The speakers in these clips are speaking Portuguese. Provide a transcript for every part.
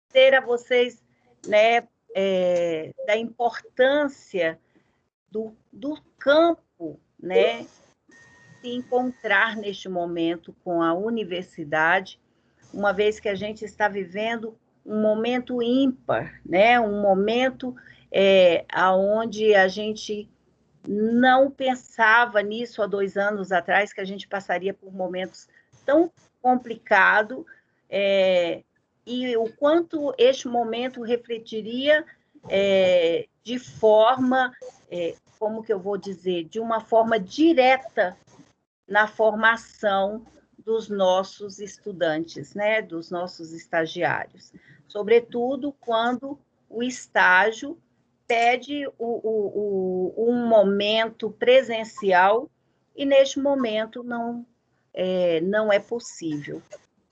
dizer a vocês, né, da importância do campo, né, se encontrar neste momento com a universidade, uma vez que a gente está vivendo um momento ímpar, né, um momento aonde a gente não pensava nisso há 2 anos atrás, que a gente passaria por momentos tão complicados, e o quanto este momento refletiria de forma, como que eu vou dizer, de uma forma direta na formação dos nossos estudantes, né, dos nossos estagiários. Sobretudo quando o estágio pede um momento presencial e, neste momento, não é possível.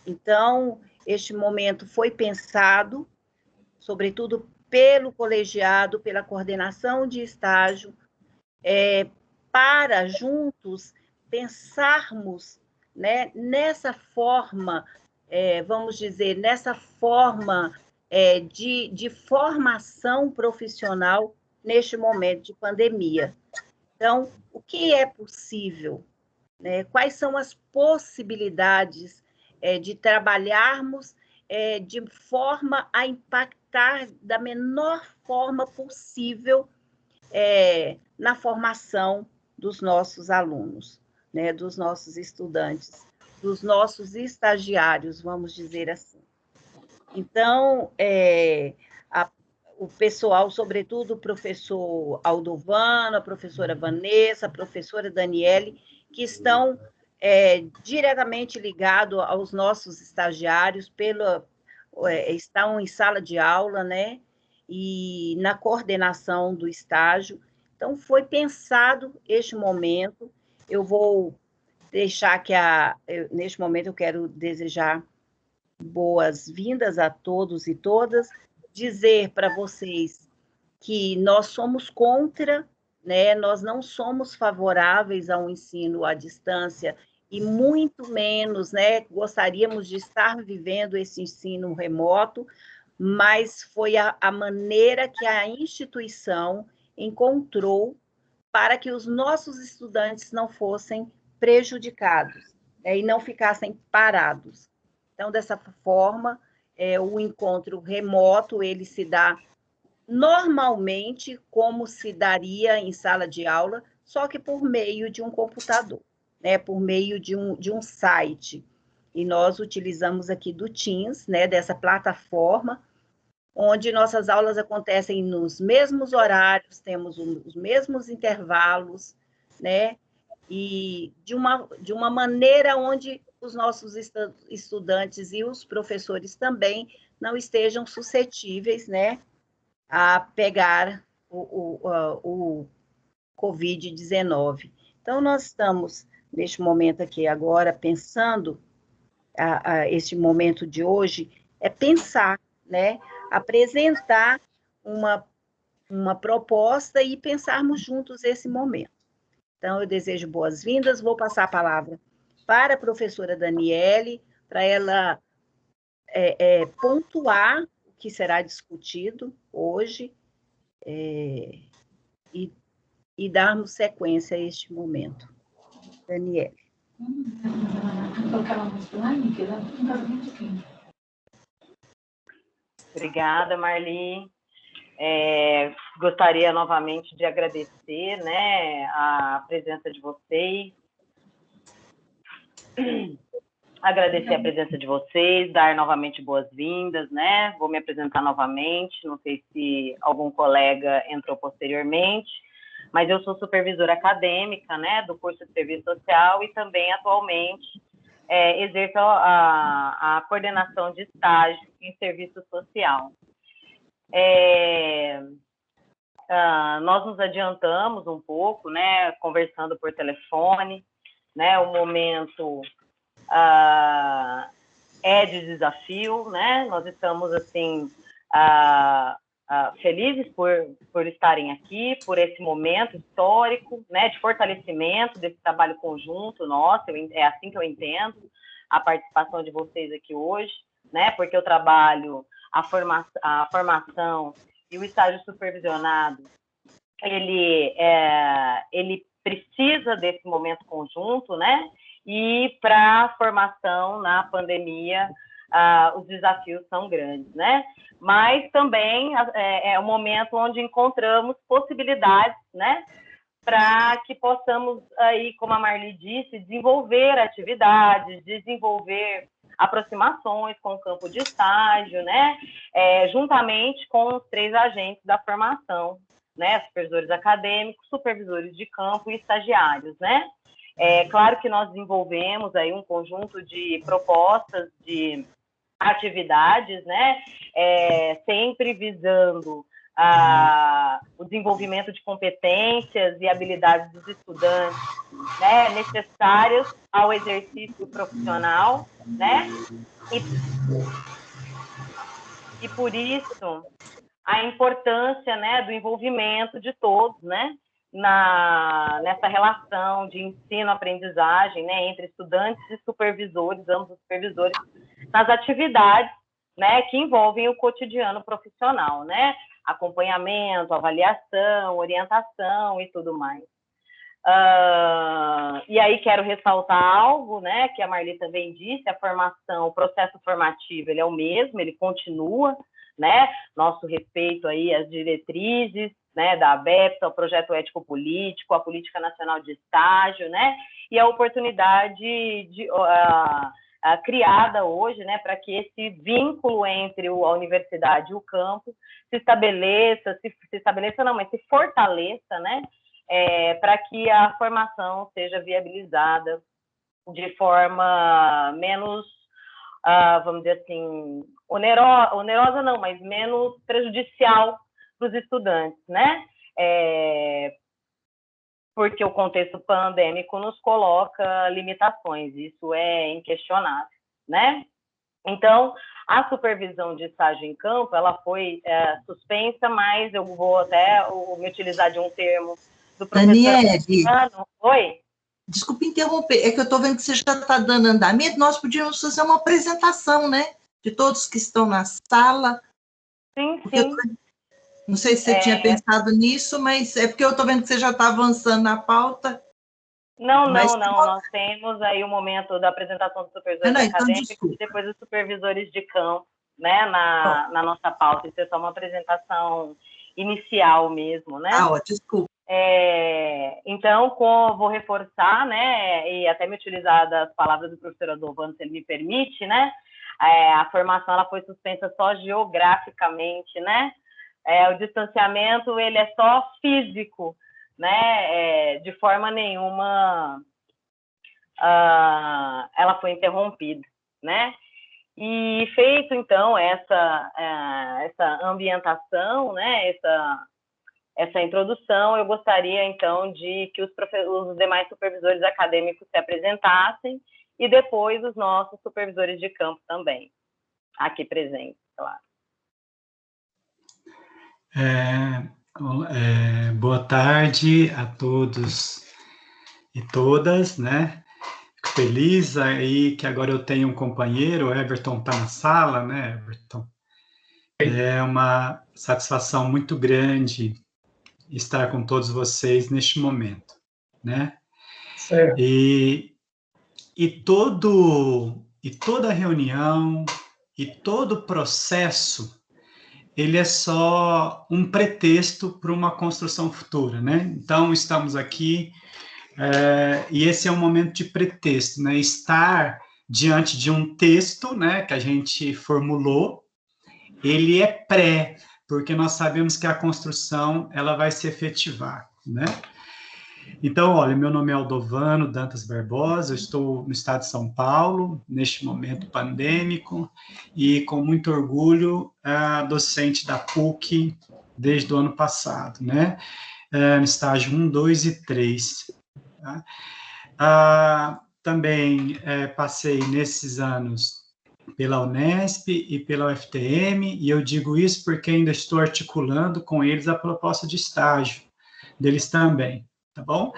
Então, este momento foi pensado, sobretudo pelo colegiado, pela coordenação de estágio, para juntos pensarmos, né, nessa forma, vamos dizer, nessa forma de formação profissional neste momento de pandemia. Então, o que é possível? Né? Quais são as possibilidades de trabalharmos de forma a impactar da menor forma possível na formação dos nossos alunos, né, dos nossos estudantes, dos nossos estagiários, vamos dizer assim. Então, o pessoal, sobretudo o professor Aldovano, a professora Vanessa, a professora Daniele, que estão diretamente ligados aos nossos estagiários, estão em sala de aula, né? E na coordenação do estágio. Então, foi pensado este momento. Eu vou deixar neste momento, eu quero desejar boas-vindas a todos e todas, dizer para vocês que nós somos contra, né? Nós não somos favoráveis ao ensino à distância e muito menos, né, gostaríamos de estar vivendo esse ensino remoto, mas foi a maneira que a instituição encontrou para que os nossos estudantes não fossem prejudicados, e não ficassem parados. Então, dessa forma, o encontro remoto, ele se dá normalmente como se daria em sala de aula, só que por meio de um computador, né, por meio de um site. E nós utilizamos aqui do Teams, né, dessa plataforma, onde nossas aulas acontecem nos mesmos horários, temos os mesmos intervalos, né, e de uma maneira onde os nossos estudantes e os professores também não estejam suscetíveis, né, a pegar o Covid-19. Então, nós estamos, neste momento aqui agora, pensando, este momento de hoje, pensar, né, apresentar uma proposta e pensarmos juntos esse momento. Então, eu desejo boas-vindas, vou passar a palavra para a professora Daniele, para ela pontuar o que será discutido hoje e darmos sequência a este momento. Daniele. Obrigada, Marli. Gostaria novamente de agradecer, né, a presença de vocês, dar novamente boas-vindas, né? Vou me apresentar novamente, não sei se algum colega entrou posteriormente, mas eu sou supervisora acadêmica, né, do curso de Serviço Social e também atualmente exerço a coordenação de estágio em Serviço Social. Nós nos adiantamos um pouco, né, conversando por telefone, né, o momento é de desafio, né, nós estamos, assim, felizes por estarem aqui, por esse momento histórico, né, de fortalecimento desse trabalho conjunto nosso, é assim que eu entendo a participação de vocês aqui hoje, né, porque o trabalho a formação e o estágio supervisionado, ele precisa desse momento conjunto, né? E para a formação na pandemia, os desafios são grandes, né? Mas também é um momento onde encontramos possibilidades, né? Para que possamos, aí, como a Marli disse, desenvolver atividades, desenvolver aproximações com o campo de estágio, né? Juntamente com os 3 agentes da formação, né? Supervisores acadêmicos, supervisores de campo e estagiários, né? Claro que nós desenvolvemos aí um conjunto de propostas de atividades, né? Sempre visando o desenvolvimento de competências e habilidades dos estudantes, né, necessárias ao exercício profissional, né? E por isso a importância, né, do envolvimento de todos, né, nessa relação de ensino-aprendizagem, né, entre estudantes e supervisores, ambos os supervisores, nas atividades, né, que envolvem o cotidiano profissional, né, acompanhamento, avaliação, orientação e tudo mais. E aí quero ressaltar algo, né, que a Marli também disse, a formação, o processo formativo, ele é o mesmo, ele continua, né, nosso respeito aí às diretrizes, né, da ABEPS, ao projeto ético-político, a política nacional de estágio, né, e a oportunidade criada hoje, né, para que esse vínculo entre a universidade e o campo se fortaleça, né, para que a formação seja viabilizada de forma menos, vamos dizer assim, onerosa não, mas menos prejudicial para os estudantes, né? Porque o contexto pandêmico nos coloca limitações, isso é inquestionável, né? Então, a supervisão de estágio em campo, ela foi suspensa, mas eu vou até me utilizar de um termo do professor... Daniele, oi? Desculpe interromper, é que eu estou vendo que você já está dando andamento, nós podíamos fazer uma apresentação, né, de todos que estão na sala. Sim, sim. Não sei se você tinha pensado nisso, mas é porque eu estou vendo que você já está avançando na pauta. Não, nós temos aí o momento da apresentação dos supervisores acadêmicos e depois os supervisores de campo, né, na nossa pauta. Isso é só uma apresentação inicial mesmo, né? Desculpa. Então, vou reforçar, né, e até me utilizar das palavras do professor Adolvano, se ele me permite, né, a formação ela foi suspensa só geograficamente, né, o distanciamento ele é só físico, né, de forma nenhuma ela foi interrompida, né, e feito, então, essa ambientação, né, essa introdução, eu gostaria, então, de que os demais supervisores acadêmicos se apresentassem e depois os nossos supervisores de campo também, aqui presentes, claro. Boa tarde a todos e todas, né? Fico feliz aí que agora eu tenho um companheiro, o Everton está na sala, né, Everton? É uma satisfação muito grande estar com todos vocês neste momento, né? Certo. E toda reunião e todo processo, ele é só um pretexto para uma construção futura, né? Então, estamos aqui, e esse é um momento de pretexto, né? Estar diante de um texto, né, que a gente formulou, ele é porque nós sabemos que a construção, ela vai se efetivar, né? Então, olha, meu nome é Aldovano Dantas Barbosa, eu estou no estado de São Paulo, neste momento pandêmico, e com muito orgulho, docente da PUC desde o ano passado, né? No estágio 1, 2 e 3. Tá? Também passei nesses anos pela Unesp e pela UFTM, e eu digo isso porque ainda estou articulando com eles a proposta de estágio deles também, tá bom?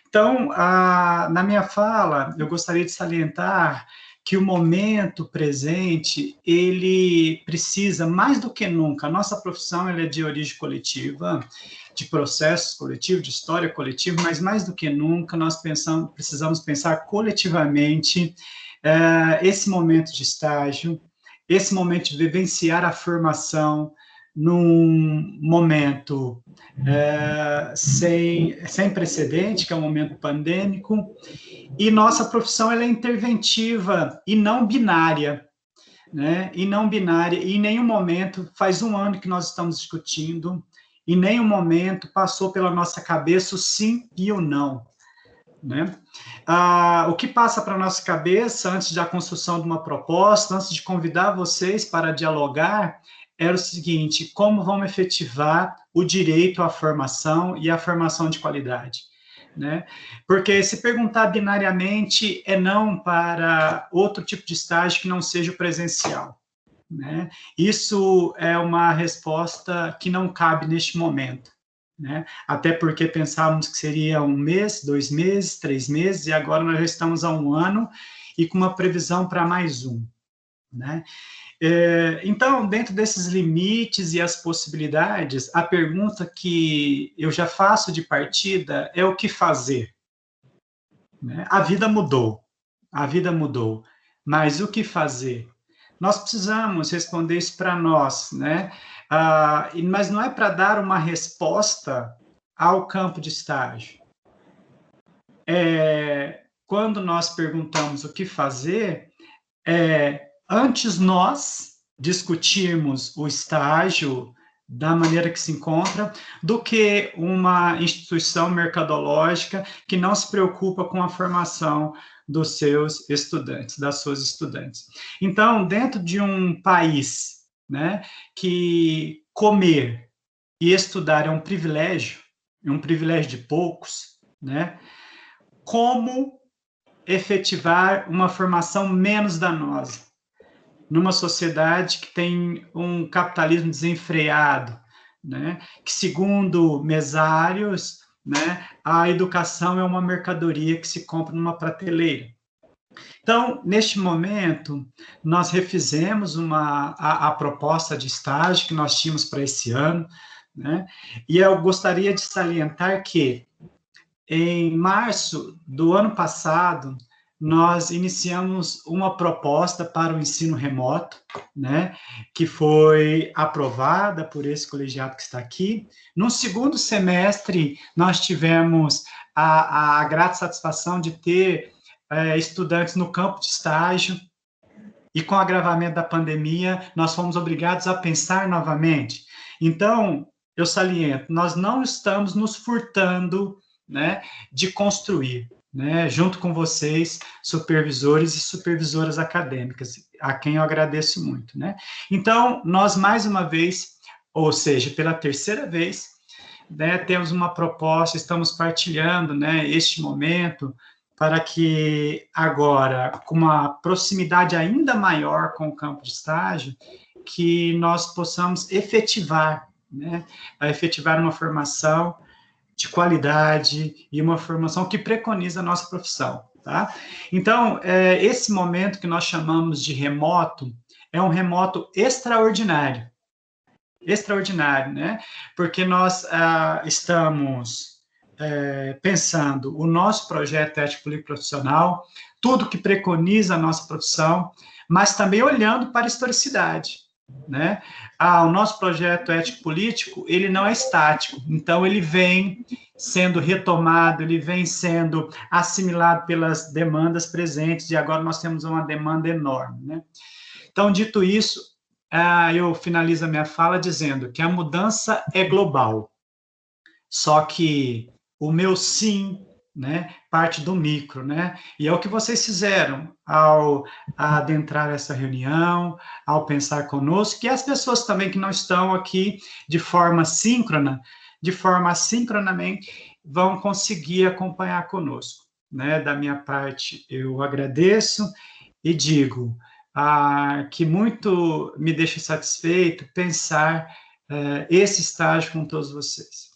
Então, na minha fala, eu gostaria de salientar que o momento presente, ele precisa, mais do que nunca, a nossa profissão ela é de origem coletiva, de processos coletivos, de história coletiva, mas mais do que nunca nós precisamos pensar coletivamente esse momento de estágio, esse momento de vivenciar a formação num momento sem precedente, que é um momento pandêmico, e nossa profissão ela é interventiva e não binária, né? E não binária, e em nenhum momento, faz um ano que nós estamos discutindo, em nenhum momento passou pela nossa cabeça o sim e o não, né? O que passa para a nossa cabeça antes da construção de uma proposta, antes de convidar vocês para dialogar, era o seguinte: como vamos efetivar o direito à formação e à formação de qualidade, né? Porque se perguntar binariamente é não para outro tipo de estágio que não seja o presencial, né? Isso é uma resposta que não cabe neste momento, né? Até porque pensávamos que seria 1 mês, 2 meses, 3 meses, e agora nós já estamos há 1 ano e com uma previsão para mais 1, né? Então, dentro desses limites e as possibilidades, a pergunta que eu já faço de partida é o que fazer, né? A vida mudou, mas o que fazer? Nós precisamos responder isso para nós, né? Mas não é para dar uma resposta ao campo de estágio. Quando nós perguntamos o que fazer, antes nós discutirmos o estágio da maneira que se encontra, do que uma instituição mercadológica que não se preocupa com a formação dos seus estudantes, das suas estudantes. Então, dentro de um país, né, que comer e estudar é um privilégio de poucos, né, como efetivar uma formação menos danosa numa sociedade que tem um capitalismo desenfreado, né, que, segundo mesários, né, a educação é uma mercadoria que se compra numa prateleira. Então, neste momento, nós refizemos a proposta de estágio que nós tínhamos para esse ano, né, e eu gostaria de salientar que, em março do ano passado, nós iniciamos uma proposta para o ensino remoto, né, que foi aprovada por esse colegiado que está aqui. No segundo semestre, nós tivemos a grata satisfação de ter estudantes no campo de estágio, e com o agravamento da pandemia, nós fomos obrigados a pensar novamente. Então, eu saliento, nós não estamos nos furtando, né, de construir, né, junto com vocês, supervisores e supervisoras acadêmicas, a quem eu agradeço muito, né. Então, nós mais uma vez, ou seja, pela terceira vez, né, temos uma proposta, estamos partilhando, né, este momento, para que agora, com uma proximidade ainda maior com o campo de estágio, que nós possamos efetivar, né, efetivar uma formação de qualidade e uma formação que preconiza a nossa profissão, tá? Então, esse momento que nós chamamos de remoto, é um remoto extraordinário, né? Porque nós estamos pensando o nosso projeto ético político profissional, tudo que preconiza a nossa profissão, mas também olhando para a historicidade, né? O nosso projeto ético político, ele não é estático, então ele vem sendo retomado, ele vem sendo assimilado pelas demandas presentes, e agora nós temos uma demanda enorme, né? Então, dito isso, eu finalizo a minha fala dizendo que a mudança é global, só que o meu sim, né, parte do micro, né, e é o que vocês fizeram ao adentrar essa reunião, ao pensar conosco, e as pessoas também que não estão aqui de forma assincronamente, vão conseguir acompanhar conosco, né. Da minha parte, eu agradeço e digo que muito me deixa satisfeito pensar esse estágio com todos vocês.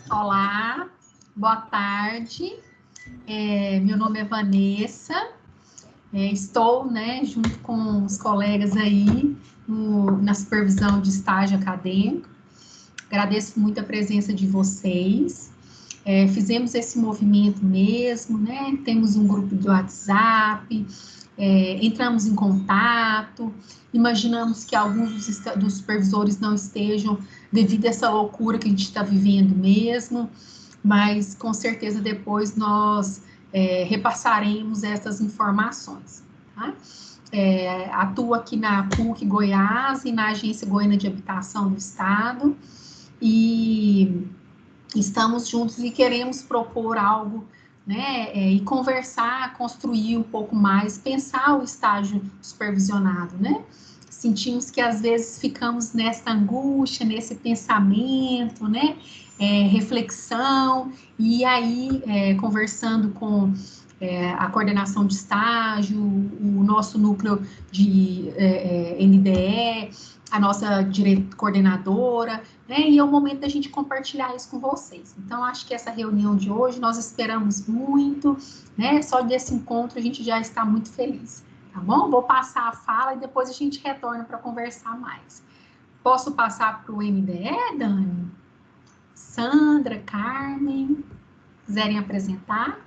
Olá, boa tarde. Meu nome é Vanessa, estou, né, junto com os colegas aí na supervisão de estágio acadêmico. Agradeço muito a presença de vocês. Fizemos esse movimento mesmo, né? Temos um grupo de WhatsApp, entramos em contato, imaginamos que alguns dos supervisores não estejam devido a essa loucura que a gente está vivendo mesmo, mas com certeza depois nós repassaremos essas informações, tá? Atuo aqui na PUC Goiás e na Agência Goiana de Habitação do Estado, e estamos juntos e queremos propor algo, né, e conversar, construir um pouco mais, pensar o estágio supervisionado, né? Sentimos que às vezes ficamos nessa angústia, nesse pensamento, né, reflexão, e aí conversando com a coordenação de estágio, o nosso núcleo de NDE, a nossa coordenadora, né, e é o momento da gente compartilhar isso com vocês. Então, acho que essa reunião de hoje, nós esperamos muito, né, só desse encontro a gente já está muito feliz, tá bom? Vou passar a fala e depois a gente retorna para conversar mais. Posso passar para o NDE, Dani? Sandra, Carmen, quiserem apresentar?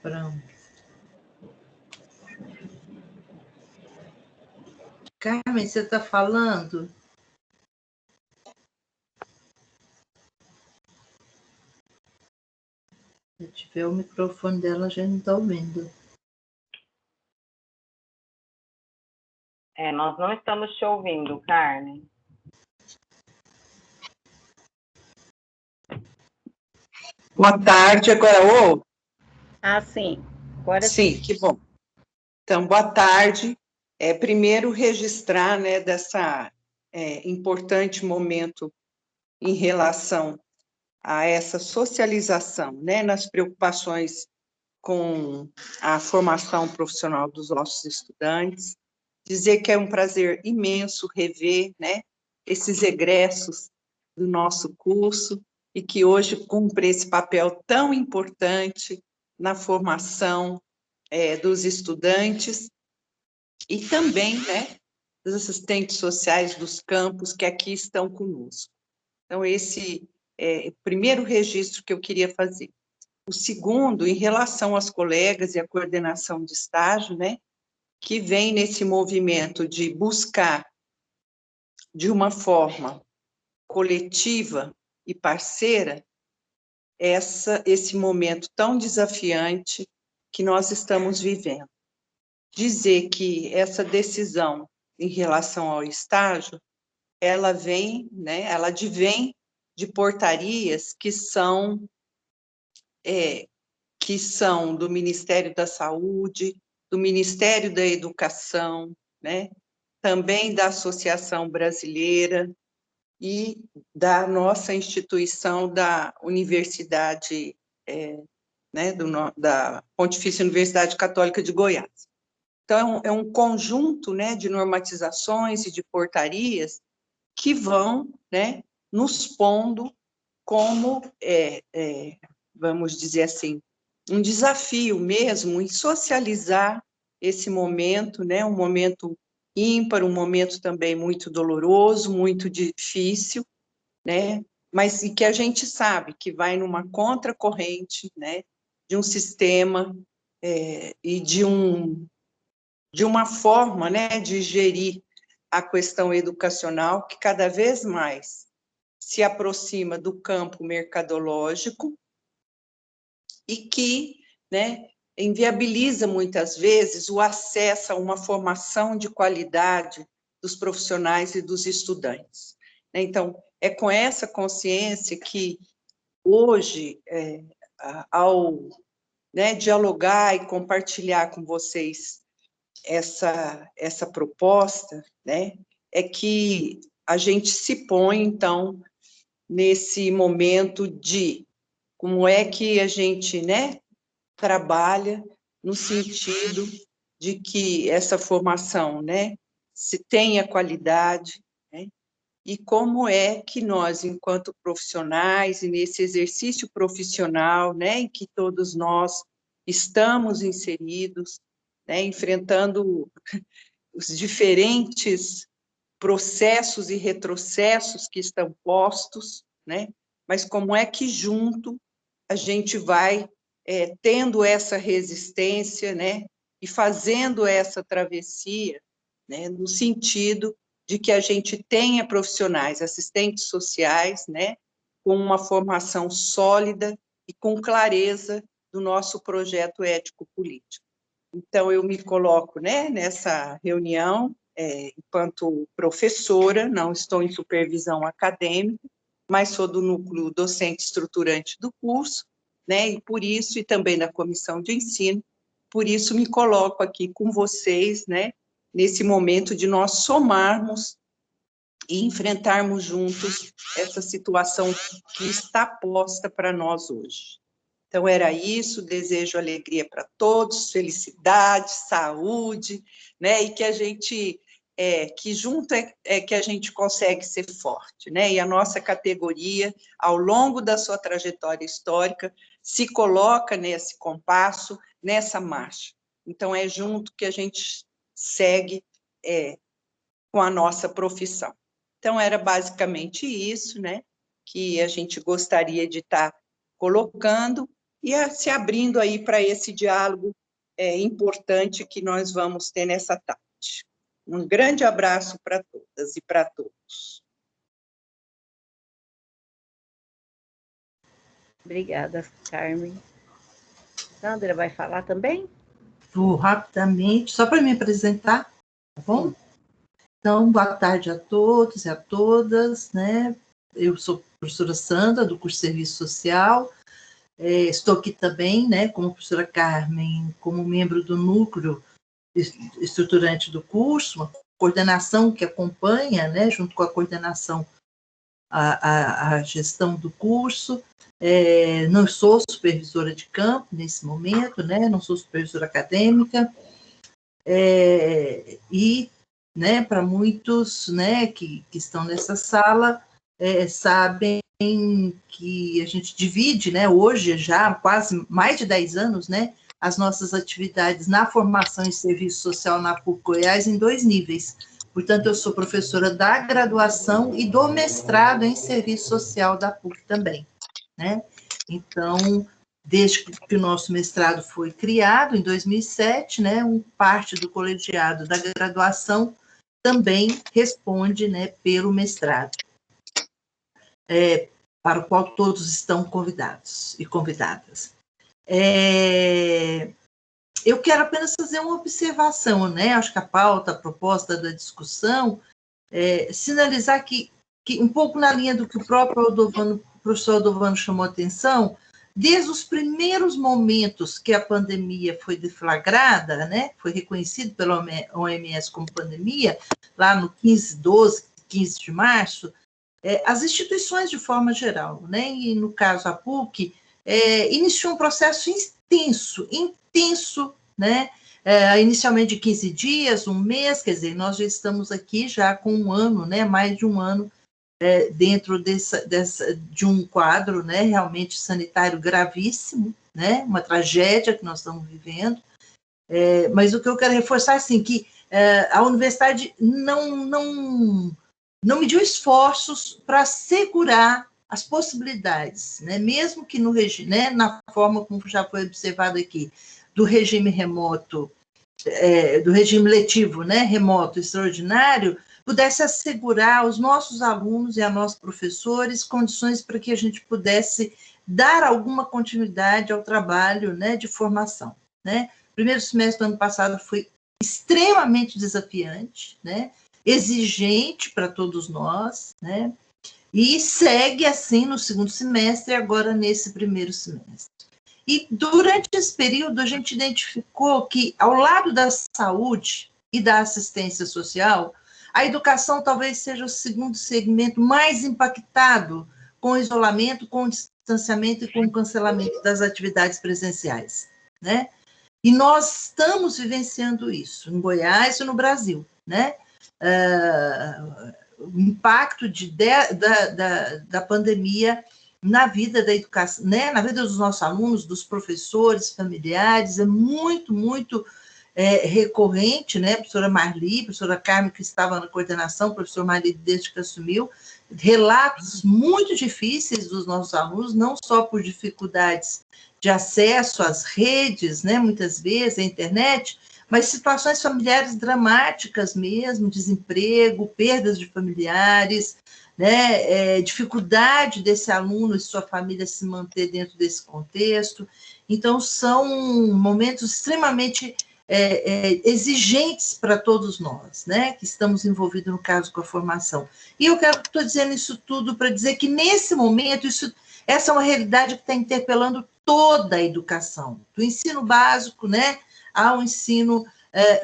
Pronto. Carmen, você está falando? Se tiver o microfone dela, a gente não está ouvindo. Nós não estamos te ouvindo, Carmen. Boa tarde, agora ouve? Sim. Agora sim. Que bom. Então, boa tarde. Primeiro, registrar, né, dessa importante momento em relação a essa socialização, né, nas preocupações com a formação profissional dos nossos estudantes. Dizer que é um prazer imenso rever, né, esses egressos do nosso curso, e que hoje cumpre esse papel tão importante na formação dos estudantes, e também, né, dos assistentes sociais dos campos que aqui estão conosco. Então, esse é o primeiro registro que eu queria fazer. O segundo, em relação aos colegas e à coordenação de estágio, né, que vem nesse movimento de buscar, de uma forma coletiva e parceira, esse momento tão desafiante que nós estamos vivendo. Dizer que essa decisão em relação ao estágio, ela vem, né, ela advém de portarias que são do Ministério da Saúde, do Ministério da Educação, né, também da Associação Brasileira e da nossa instituição da Universidade, né, da Pontifícia Universidade Católica de Goiás. Então, é um conjunto, né, de normatizações e de portarias que vão, né, nos pondo como, vamos dizer assim, um desafio mesmo em socializar esse momento, né, um momento ímpar, um momento também muito doloroso, muito difícil, né, mas e que a gente sabe que vai numa contracorrente, né, de um sistema e de uma forma, né, de gerir a questão educacional que cada vez mais se aproxima do campo mercadológico e que, né, inviabiliza muitas vezes o acesso a uma formação de qualidade dos profissionais e dos estudantes. Então, é com essa consciência que hoje, ao, né, dialogar e compartilhar com vocês essa proposta, né, é que a gente se põe, então, nesse momento de como é que a gente, né, trabalha no sentido de que essa formação, né, se tenha qualidade, né, e como é que nós, enquanto profissionais, e nesse exercício profissional, né, em que todos nós estamos inseridos, né, enfrentando os diferentes processos e retrocessos que estão postos, né, mas como é que junto a gente vai tendo essa resistência, né, e fazendo essa travessia, né, no sentido de que a gente tenha profissionais, assistentes sociais, né, com uma formação sólida e com clareza do nosso projeto ético-político. Então, eu me coloco, né, nessa reunião, enquanto professora, não estou em supervisão acadêmica, mas sou do núcleo docente estruturante do curso, né, e por isso, e também da comissão de ensino, por isso me coloco aqui com vocês, né, nesse momento de nós somarmos e enfrentarmos juntos essa situação que está posta para nós hoje. Então, era isso, desejo alegria para todos, felicidade, saúde, né, e que a gente, que junto é que a gente consegue ser forte, né, e a nossa categoria, ao longo da sua trajetória histórica, se coloca nesse compasso, nessa marcha. Então, é junto que a gente segue com a nossa profissão. Então, era basicamente isso, né, que a gente gostaria de estar colocando, e se abrindo aí para esse diálogo importante que nós vamos ter nessa tarde. Um grande abraço para todas e para todos. Obrigada, Carmen. Sandra vai falar também? Vou rapidamente, só para me apresentar, tá bom? Sim. Então, boa tarde a todos e a todas, né? Eu sou a professora Sandra, do curso de Serviço Social. Estou aqui também, né, como a professora Carmen, como membro do núcleo estruturante do curso, uma coordenação que acompanha, né, junto com a coordenação, a gestão do curso. Não sou supervisora de campo nesse momento, né, não sou supervisora acadêmica, e, né, para muitos, né, que estão nessa sala, sabem que a gente divide, né, hoje já quase mais de 10 anos, né, as nossas atividades na formação em serviço social na PUC Goiás em 2 níveis. Portanto, eu sou professora da graduação e do mestrado em serviço social da PUC também, né? Então, desde que o nosso mestrado foi criado, em 2007, né, parte do colegiado da graduação também responde, né, pelo mestrado, para o qual todos estão convidados e convidadas. Eu quero apenas fazer uma observação, né? Acho que a pauta, a proposta da discussão, sinalizar que um pouco na linha do que o próprio professor Aldovano chamou a atenção, desde os primeiros momentos que a pandemia foi deflagrada, né? Foi reconhecido pela OMS como pandemia, lá no 15 de março, as instituições de forma geral, né? E no caso a PUC, iniciou um processo intenso, né? Inicialmente de 15 dias, um mês, quer dizer, nós já estamos aqui já com um ano, né? Mais de um ano dentro de um quadro, né? Realmente sanitário gravíssimo, né? Uma tragédia que nós estamos vivendo. Mas o que eu quero reforçar, assim, que a universidade não mediu esforços para assegurar as possibilidades, né? Mesmo que no regime, né, na forma como já foi observado aqui, do regime remoto, do regime letivo, né, remoto extraordinário, pudesse assegurar aos nossos alunos e a nossos professores condições para que a gente pudesse dar alguma continuidade ao trabalho, né, de formação, né? O primeiro semestre do ano passado foi extremamente desafiante, né? Exigente para todos nós, né? E segue assim no segundo semestre, agora nesse primeiro semestre. E durante esse período, a gente identificou que, ao lado da saúde e da assistência social, a educação talvez seja o segundo segmento mais impactado com o isolamento, com o distanciamento e com o cancelamento das atividades presenciais. né? E nós estamos vivenciando isso em Goiás e no Brasil, né? O impacto da pandemia na vida da educação, né? Na vida dos nossos alunos, dos professores, familiares, é muito, muito recorrente, né? A professora Marli, a professora Carmen, que estava na coordenação, o professor Marli, desde que assumiu, relatos muito difíceis dos nossos alunos, não só por dificuldades de acesso às redes, né? Muitas vezes, à internet, mas situações familiares dramáticas mesmo, desemprego, perdas de familiares, né, dificuldade desse aluno e sua família se manter dentro desse contexto. Então, são momentos extremamente exigentes para todos nós, né, que estamos envolvidos, no caso, com a formação. E eu estou dizendo isso tudo para dizer que, nesse momento, essa é uma realidade que está interpelando toda a educação, do ensino básico, né, ao ensino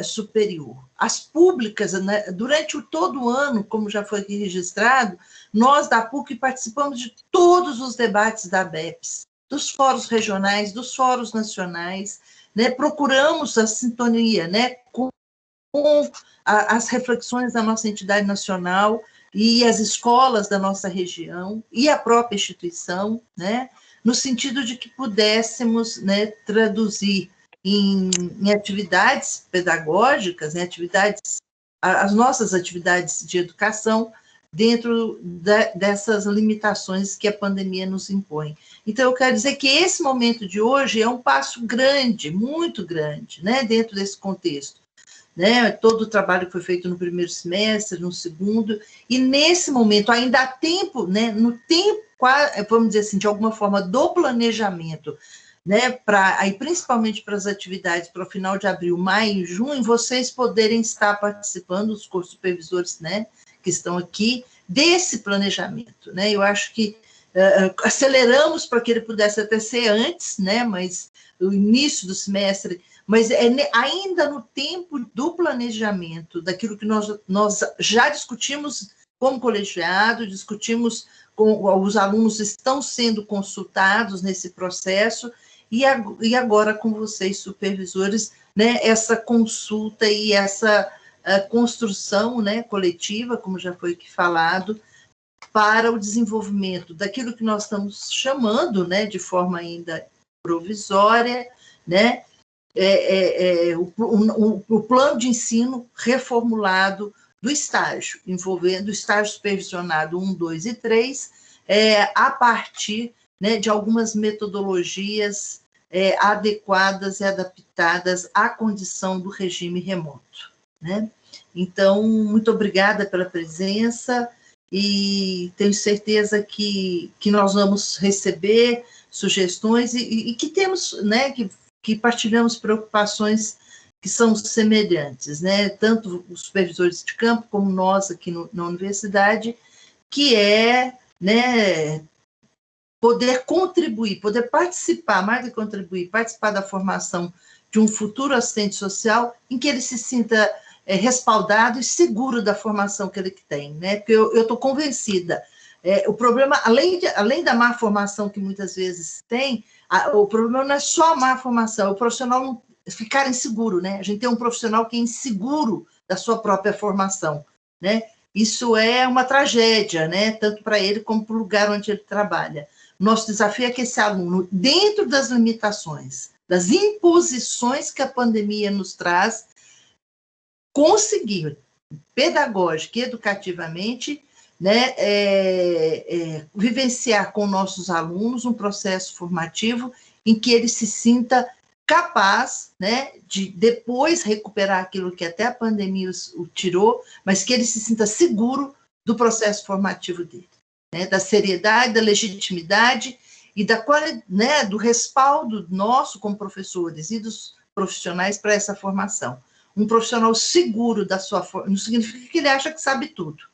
superior. As públicas, né, durante todo o ano, como já foi aqui registrado, nós da PUC participamos de todos os debates da ABEPS, dos fóruns regionais, dos fóruns nacionais, né, procuramos a sintonia, né, com as reflexões da nossa entidade nacional e as escolas da nossa região e a própria instituição, né, no sentido de que pudéssemos, né, traduzir em atividades pedagógicas, em as nossas atividades de educação, dentro dessas limitações que a pandemia nos impõe. Então, eu quero dizer que esse momento de hoje é um passo grande, muito grande, né, dentro desse contexto. Né, todo o trabalho que foi feito no primeiro semestre, no segundo, e nesse momento ainda há tempo, né, no tempo, vamos dizer assim, de alguma forma, do planejamento, né, aí principalmente para as atividades para o final de abril, maio e junho, vocês poderem estar participando, os supervisores, né, que estão aqui, desse planejamento, né, eu acho que aceleramos para que ele pudesse até ser antes, né, mas o início do semestre, mas ainda no tempo do planejamento, daquilo que nós já discutimos como colegiado, discutimos os alunos estão sendo consultados nesse processo, e agora com vocês, supervisores, né, essa consulta e essa construção, né, coletiva, como já foi aqui falado, para o desenvolvimento daquilo que nós estamos chamando, né, de forma ainda provisória, né, o plano de ensino reformulado do estágio, envolvendo o estágio supervisionado 1, 2 e 3, a partir, né, de algumas metodologias adequadas e adaptadas à condição do regime remoto, né? Então, muito obrigada pela presença e tenho certeza que nós vamos receber sugestões e que temos, né, que partilhamos preocupações que são semelhantes, né? Tanto os supervisores de campo como nós aqui na universidade, que né, poder contribuir, poder participar, mais do que contribuir, participar da formação de um futuro assistente social em que ele se sinta respaldado e seguro da formação que ele tem, né? Porque eu estou convencida, o problema, além da má formação que muitas vezes tem, o problema não é só a má formação, o profissional não ficar inseguro, né? A gente tem um profissional que é inseguro da sua própria formação, né? Isso é uma tragédia, né? Tanto para ele como para o lugar onde ele trabalha. Nosso desafio é que esse aluno, dentro das limitações, das imposições que a pandemia nos traz, conseguir, pedagógica e educativamente, né, vivenciar com nossos alunos um processo formativo em que ele se sinta capaz, né, de depois recuperar aquilo que até a pandemia o tirou, mas que ele se sinta seguro do processo formativo dele, né, da seriedade, da legitimidade e né, do respaldo nosso como professores e dos profissionais para essa formação. Um profissional seguro da sua formação, não significa que ele acha que sabe tudo.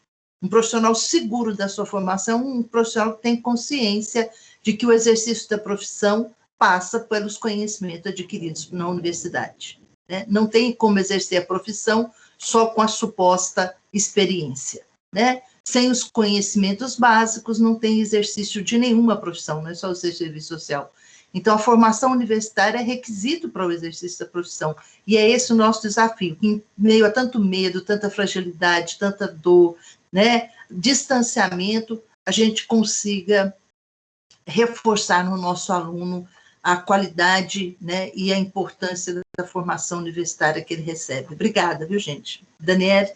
Um profissional seguro da sua formação, um profissional que tem consciência de que o exercício da profissão passa pelos conhecimentos adquiridos na universidade, né? Não tem como exercer a profissão só com a suposta experiência, né? Sem os conhecimentos básicos, não tem exercício de nenhuma profissão, não é só o serviço social. Então, a formação universitária é requisito para o exercício da profissão, e é esse o nosso desafio, que em meio a tanto medo, tanta fragilidade, tanta dor, né, distanciamento, a gente consiga reforçar no nosso aluno a qualidade, né, e a importância da formação universitária que ele recebe. Obrigada, viu, gente? Daniele?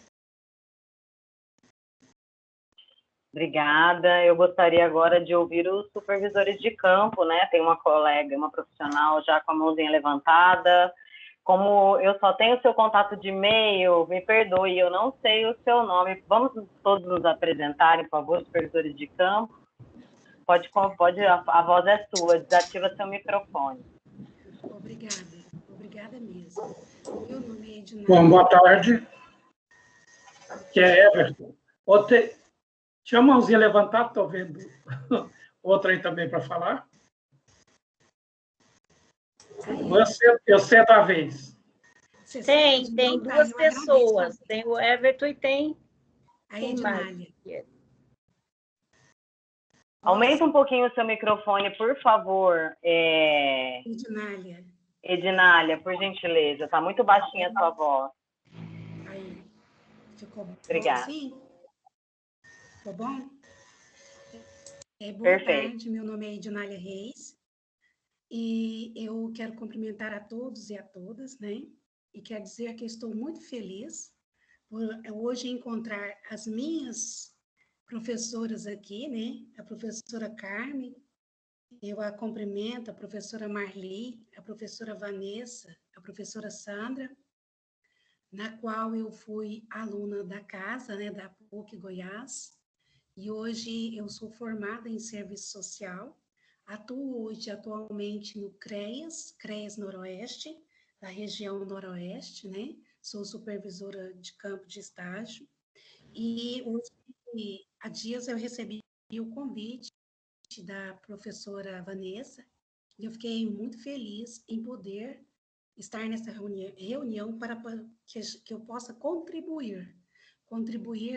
Obrigada. Eu gostaria agora de ouvir os supervisores de campo, né? Tem uma colega, uma profissional já com a mãozinha levantada. Como eu só tenho o seu contato de e-mail, me perdoe, eu não sei o seu nome. Vamos todos nos apresentarem, por favor, supervisores de campo. Pode, a voz é sua, desativa seu microfone. Obrigada mesmo. Meu nome é Edinalha. Bom, boa tarde. Que é Everton. Tinha a mãozinha levantada, estou vendo outra aí também para falar. Eu cedo a vez. Tem duas pessoas. Tem o Everton e tem a Edinalha. Aumenta um pouquinho o seu microfone, por favor. Edinalha, por gentileza. Está muito baixinha a sua voz. Aí. Ficou Obrigada. Bom assim? Ficou bom? Boa Perfeito. tarde, meu nome é Edinalha Reis. E eu quero cumprimentar a todos e a todas, né? E quero dizer que eu estou muito feliz por hoje encontrar as minhas professoras aqui, né? A professora Carmen, eu a cumprimento, a professora Marli, a professora Vanessa, a professora Sandra, na qual eu fui aluna da casa, né? Da PUC Goiás, e hoje eu sou formada em serviço social. Atuo hoje atualmente no CREAS Noroeste, da região Noroeste, né? Sou supervisora de campo de estágio. E hoje, há dias, eu recebi o convite da professora Vanessa, e eu fiquei muito feliz em poder estar nessa reunião para que eu possa contribuir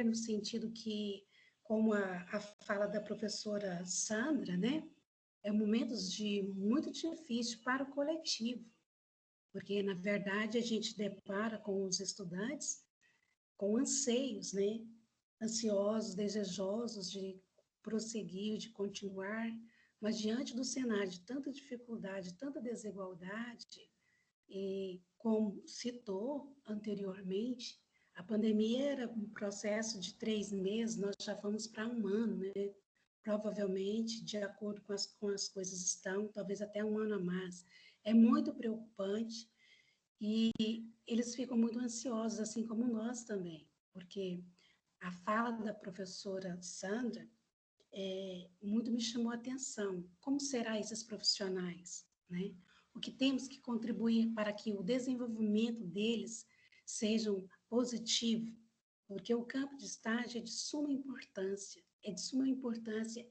no sentido que, como a fala da professora Sandra, né? É momentos muito difíceis para o coletivo, porque, na verdade, a gente depara com os estudantes com anseios, né? Ansiosos, desejosos de prosseguir, de continuar, mas diante do cenário de tanta dificuldade, tanta desigualdade, e como citou anteriormente, a pandemia era um processo de 3 meses, nós já vamos para 1 ano, né? Provavelmente, de acordo com as coisas estão, talvez até 1 ano a mais. É muito preocupante e eles ficam muito ansiosos, assim como nós também, porque a fala da professora Sandra muito me chamou a atenção. Como serão esses profissionais, né? O que temos que contribuir para que o desenvolvimento deles seja positivo, porque o campo de estágio é de suma importância,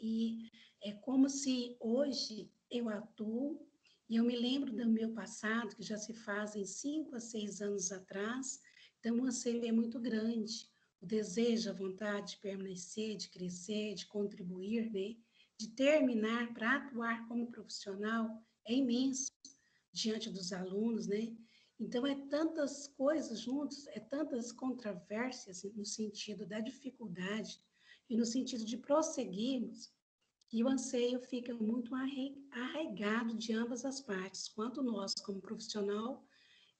e é como se hoje eu atuo e eu me lembro do meu passado, que já se fazem 5 a 6 anos atrás, então o anseio é muito grande, o desejo, a vontade de permanecer, de crescer, de contribuir, né? De terminar para atuar como profissional é imenso diante dos alunos, né? Então, é tantas coisas juntas, é tantas controvérsias no sentido da dificuldade e no sentido de prosseguirmos, que o anseio fica muito arraigado de ambas as partes, quanto nós como profissional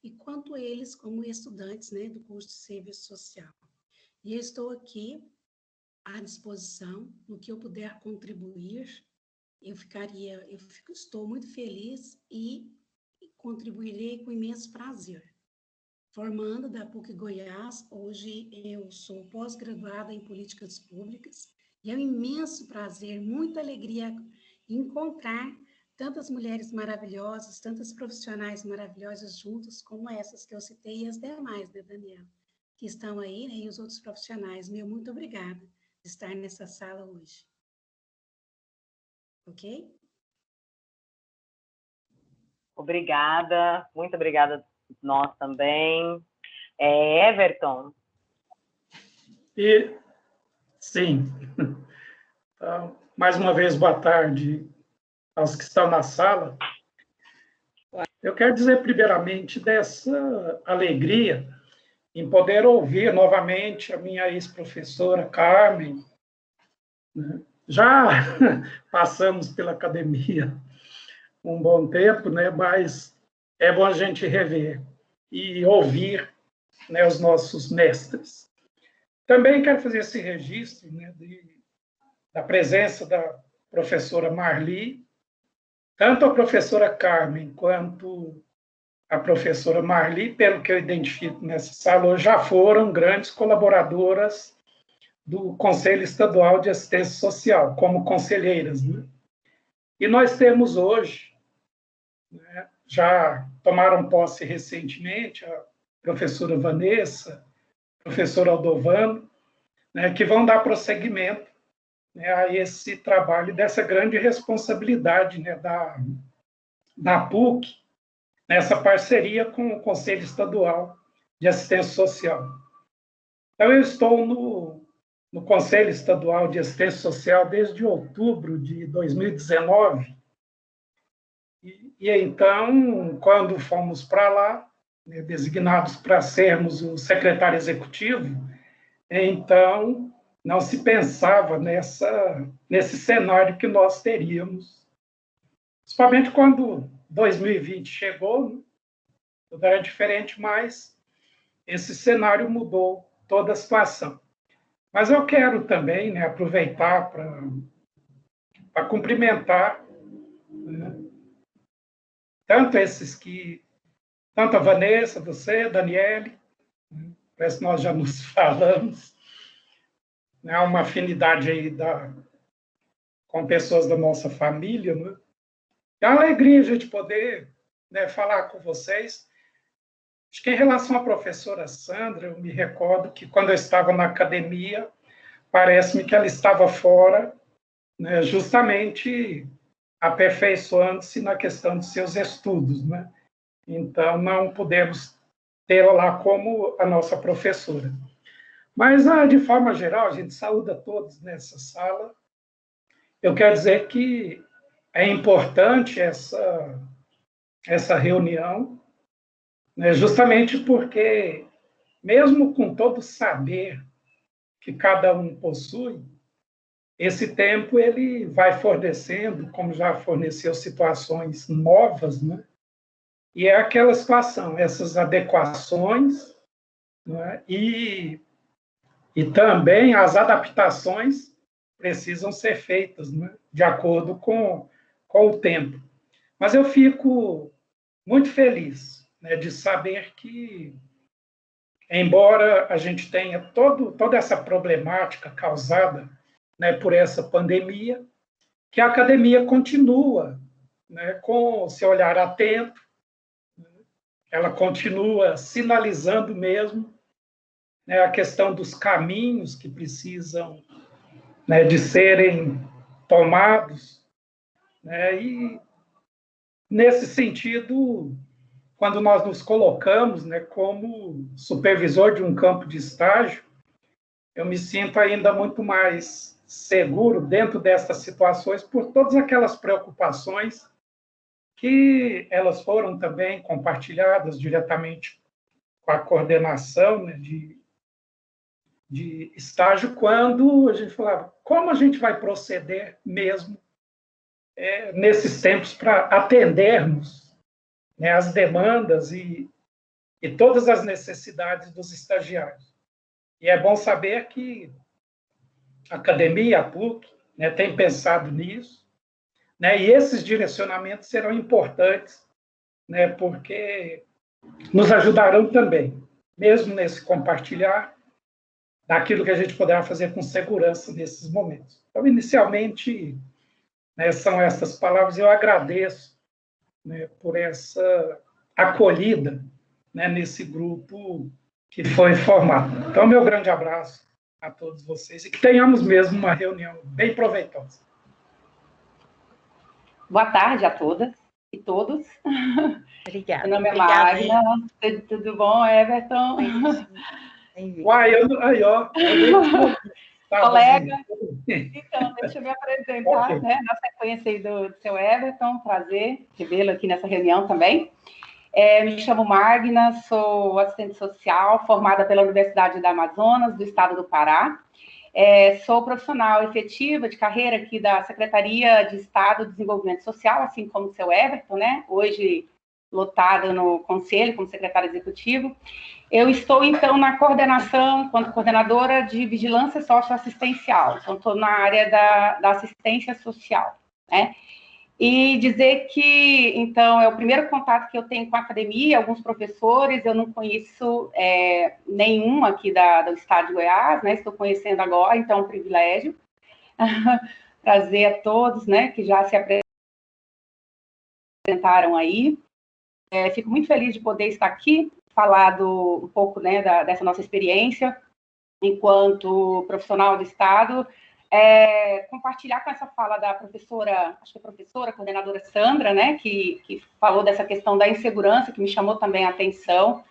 e quanto eles como estudantes, né, do curso de serviço social. E eu estou aqui à disposição, no que eu puder contribuir, estou muito feliz e contribuirei com imenso prazer. Formanda da PUC Goiás, hoje eu sou pós-graduada em políticas públicas e é um imenso prazer, muita alegria encontrar tantas mulheres maravilhosas, tantas profissionais maravilhosas juntas como essas que eu citei e as demais, né, Daniela, que estão aí, né, e os outros profissionais. Muito obrigada de estar nessa sala hoje. Ok? Obrigada, muito obrigada nós também. Everton? Sim. Então, mais uma vez, boa tarde aos que estão na sala. Eu quero dizer, primeiramente, dessa alegria em poder ouvir novamente a minha ex-professora Carmen, né? Já passamos pela academia um bom tempo, né? Mas é bom a gente rever e ouvir, né, os nossos mestres. Também quero fazer esse registro, né, da presença da professora Marli, tanto a professora Carmen quanto a professora Marli, pelo que eu identifico nessa sala, já foram grandes colaboradoras do Conselho Estadual de Assistência Social, como conselheiras, né? E nós temos hoje, né, já tomaram posse recentemente, a professora Vanessa, a professora Aldovano, né, que vão dar prosseguimento, né, a esse trabalho, dessa grande responsabilidade, né, da PUC, nessa parceria com o Conselho Estadual de Assistência Social. Então, eu estou no Conselho Estadual de Assistência Social desde outubro de 2019, e então, quando fomos para lá, né, designados para sermos o secretário executivo, então não se pensava nesse cenário que nós teríamos, principalmente quando 2020 chegou, né, tudo era diferente, mas esse cenário mudou toda a situação. Mas eu quero também, né, aproveitar para cumprimentar, né, tanto a Vanessa, você, Daniele, né, parece que nós já nos falamos, né, há uma afinidade aí com pessoas da nossa família, né? É uma alegria a gente poder, né, falar com vocês. Acho que em relação à professora Sandra, eu me recordo que quando eu estava na academia, parece-me que ela estava fora, né, justamente aperfeiçoando-se na questão de seus estudos, né? Então, não podemos tê-la lá como a nossa professora. Mas, de forma geral, a gente saúda todos nessa sala. Eu quero dizer que é importante essa reunião, né, justamente porque, mesmo com todo o saber que cada um possui, esse tempo ele vai fornecendo, como já forneceu, situações novas, né? E é aquela situação, essas adequações, né? E também as adaptações precisam ser feitas, né, de acordo com o tempo. Mas eu fico muito feliz, né, de saber que, embora a gente tenha toda essa problemática causada, né, por essa pandemia, que a academia continua, né, com o seu olhar atento, né, ela continua sinalizando mesmo, né, a questão dos caminhos que precisam, né, de serem tomados, né, e, nesse sentido, quando nós nos colocamos, né, como supervisor de um campo de estágio, eu me sinto ainda muito mais seguro dentro dessas situações por todas aquelas preocupações que elas foram também compartilhadas diretamente com a coordenação, né, de estágio, quando a gente falava como a gente vai proceder mesmo nesses tempos para atendermos, né, as demandas e todas as necessidades dos estagiários. E é bom saber que a academia, a PUC, né, tem pensado nisso, né, e esses direcionamentos serão importantes, né, porque nos ajudarão também, mesmo nesse compartilhar daquilo que a gente poderá fazer com segurança nesses momentos. Então, inicialmente, né, são essas palavras. Eu agradeço, né, por essa acolhida, né, nesse grupo que foi formado. Então, meu grande abraço a todos vocês e que tenhamos mesmo uma reunião bem proveitosa. Boa tarde a todas e todos. Obrigada. Meu nome é Magna. Tudo bom, Everton? Uai, aí, ó. colega. Então, deixa eu me apresentar, né, na sequência aí do seu Everton, prazer revê-lo aqui nessa reunião também. Me chamo Magna, sou assistente social, formada pela Universidade da Amazonas, do estado do Pará. Sou profissional efetiva de carreira aqui da Secretaria de Estado de Desenvolvimento Social, assim como o seu Everton, né? Hoje lotada no Conselho como secretário executivo. Eu estou, então, na coordenação, enquanto coordenadora de vigilância socioassistencial. Então, estou na área da assistência social, né? E dizer que, então, é o primeiro contato que eu tenho com a academia, alguns professores, eu não conheço nenhum aqui do estado de Goiás, né? Estou conhecendo agora, então é um privilégio. Prazer a todos, né, que já se apresentaram aí. Fico muito feliz de poder estar aqui, falar um pouco, né, dessa nossa experiência enquanto profissional do Estado, compartilhar com essa fala da professora, acho que a professora, coordenadora Sandra, né, que falou dessa questão da insegurança, que me chamou também a atenção,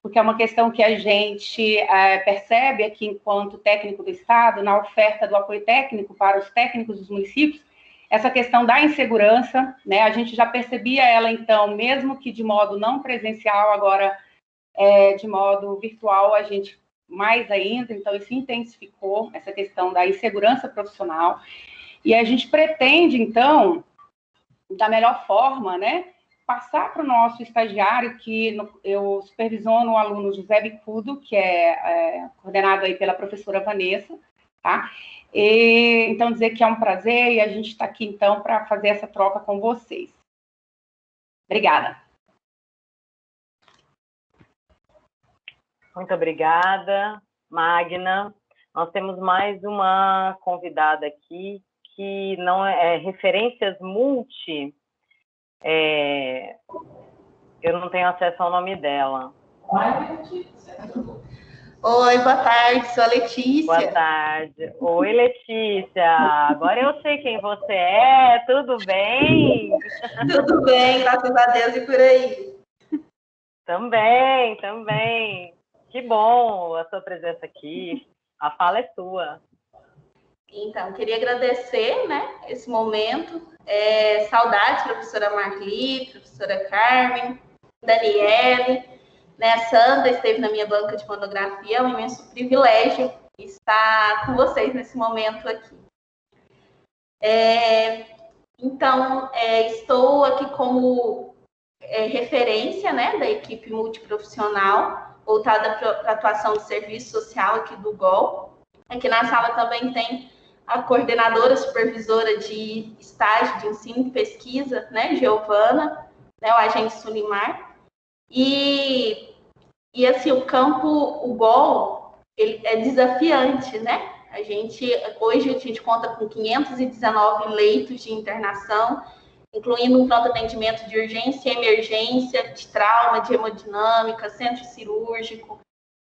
porque é uma questão que a gente percebe aqui enquanto técnico do Estado, na oferta do apoio técnico para os técnicos dos municípios, essa questão da insegurança, né, a gente já percebia ela, então, mesmo que de modo não presencial, agora de modo virtual, a gente mais ainda, então isso intensificou essa questão da insegurança profissional, e a gente pretende, então, da melhor forma, né, passar para o nosso estagiário, que eu supervisiono o aluno José Bicudo, que é coordenado aí pela professora Vanessa, tá? E, então, dizer que é um prazer e a gente está aqui, então, para fazer essa troca com vocês. Obrigada. Muito obrigada, Magna. Nós temos mais uma convidada aqui, que não referências multi, eu não tenho acesso ao nome dela. Oi, boa tarde, sou a Letícia. Boa tarde. Oi, Letícia. Agora eu sei quem você é, tudo bem? Tudo bem, graças a Deus, e por aí? Também, também. Que bom a sua presença aqui. A fala é sua. Então, queria agradecer, né, esse momento. Saudades, professora Marli, professora Carmen, Daniele. Né, a Sandra esteve na minha banca de monografia, é um imenso privilégio estar com vocês nesse momento aqui. Então, estou aqui como referência, né, da equipe multiprofissional, voltada para a atuação de serviço social aqui do GOL. Aqui na sala também tem a coordenadora supervisora de estágio de ensino e pesquisa, né, Giovana, né, o agente Sulimar. E assim, o GOL, ele é desafiante, né? Hoje a gente conta com 519 leitos de internação, incluindo um pronto atendimento de urgência e emergência, de trauma, de hemodinâmica, centro cirúrgico.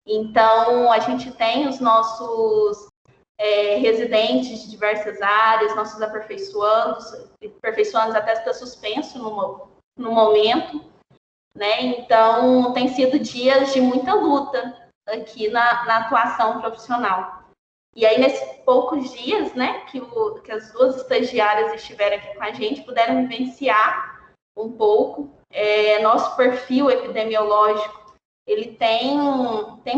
Então, a gente tem os nossos residentes de diversas áreas, nossos aperfeiçoandos até está suspenso no momento. Né? Então, tem sido dias de muita luta aqui na atuação profissional. E aí, nesses poucos dias, né, que as duas estagiárias estiveram aqui com a gente, puderam vivenciar um pouco. Nosso perfil epidemiológico, ele tem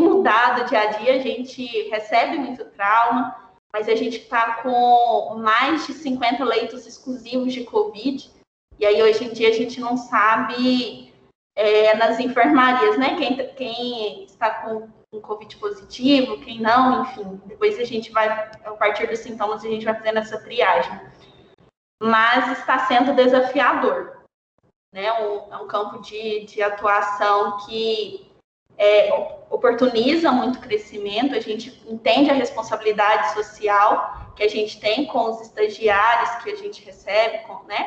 mudado dia a dia, a gente recebe muito trauma, mas a gente está com mais de 50 leitos exclusivos de Covid, e aí, hoje em dia, a gente não sabe... nas enfermarias, né? Quem está com Covid positivo, quem não, enfim. Depois a gente vai, a partir dos sintomas, a gente vai fazendo essa triagem. Mas está sendo desafiador, né? É um campo de atuação que oportuniza muito crescimento, a gente entende a responsabilidade social que a gente tem com os estagiários que a gente recebe,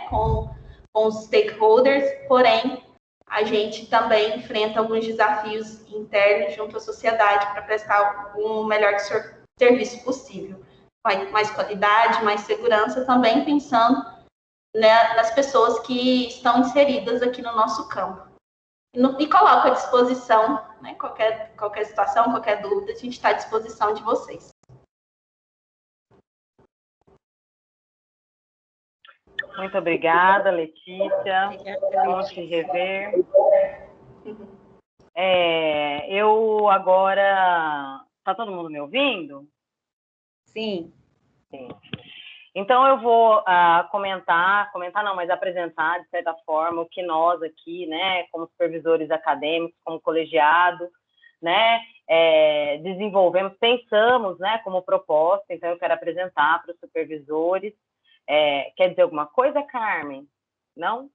com os stakeholders, porém, a gente também enfrenta alguns desafios internos junto à sociedade para prestar o melhor serviço possível. Mais qualidade, mais segurança, também pensando, né, nas pessoas que estão inseridas aqui no nosso campo. E coloco à disposição, né, qualquer situação, qualquer dúvida, a gente está à disposição de vocês. Muito obrigada, Letícia. Bom te rever. Eu agora... Está todo mundo me ouvindo? Sim. Sim. Então, eu vou comentar não, mas apresentar, de certa forma, o que nós aqui, né, como supervisores acadêmicos, como colegiado, né, desenvolvemos, pensamos, né, como proposta. Então, eu quero apresentar para os supervisores. Quer dizer alguma coisa, Carmen? Não?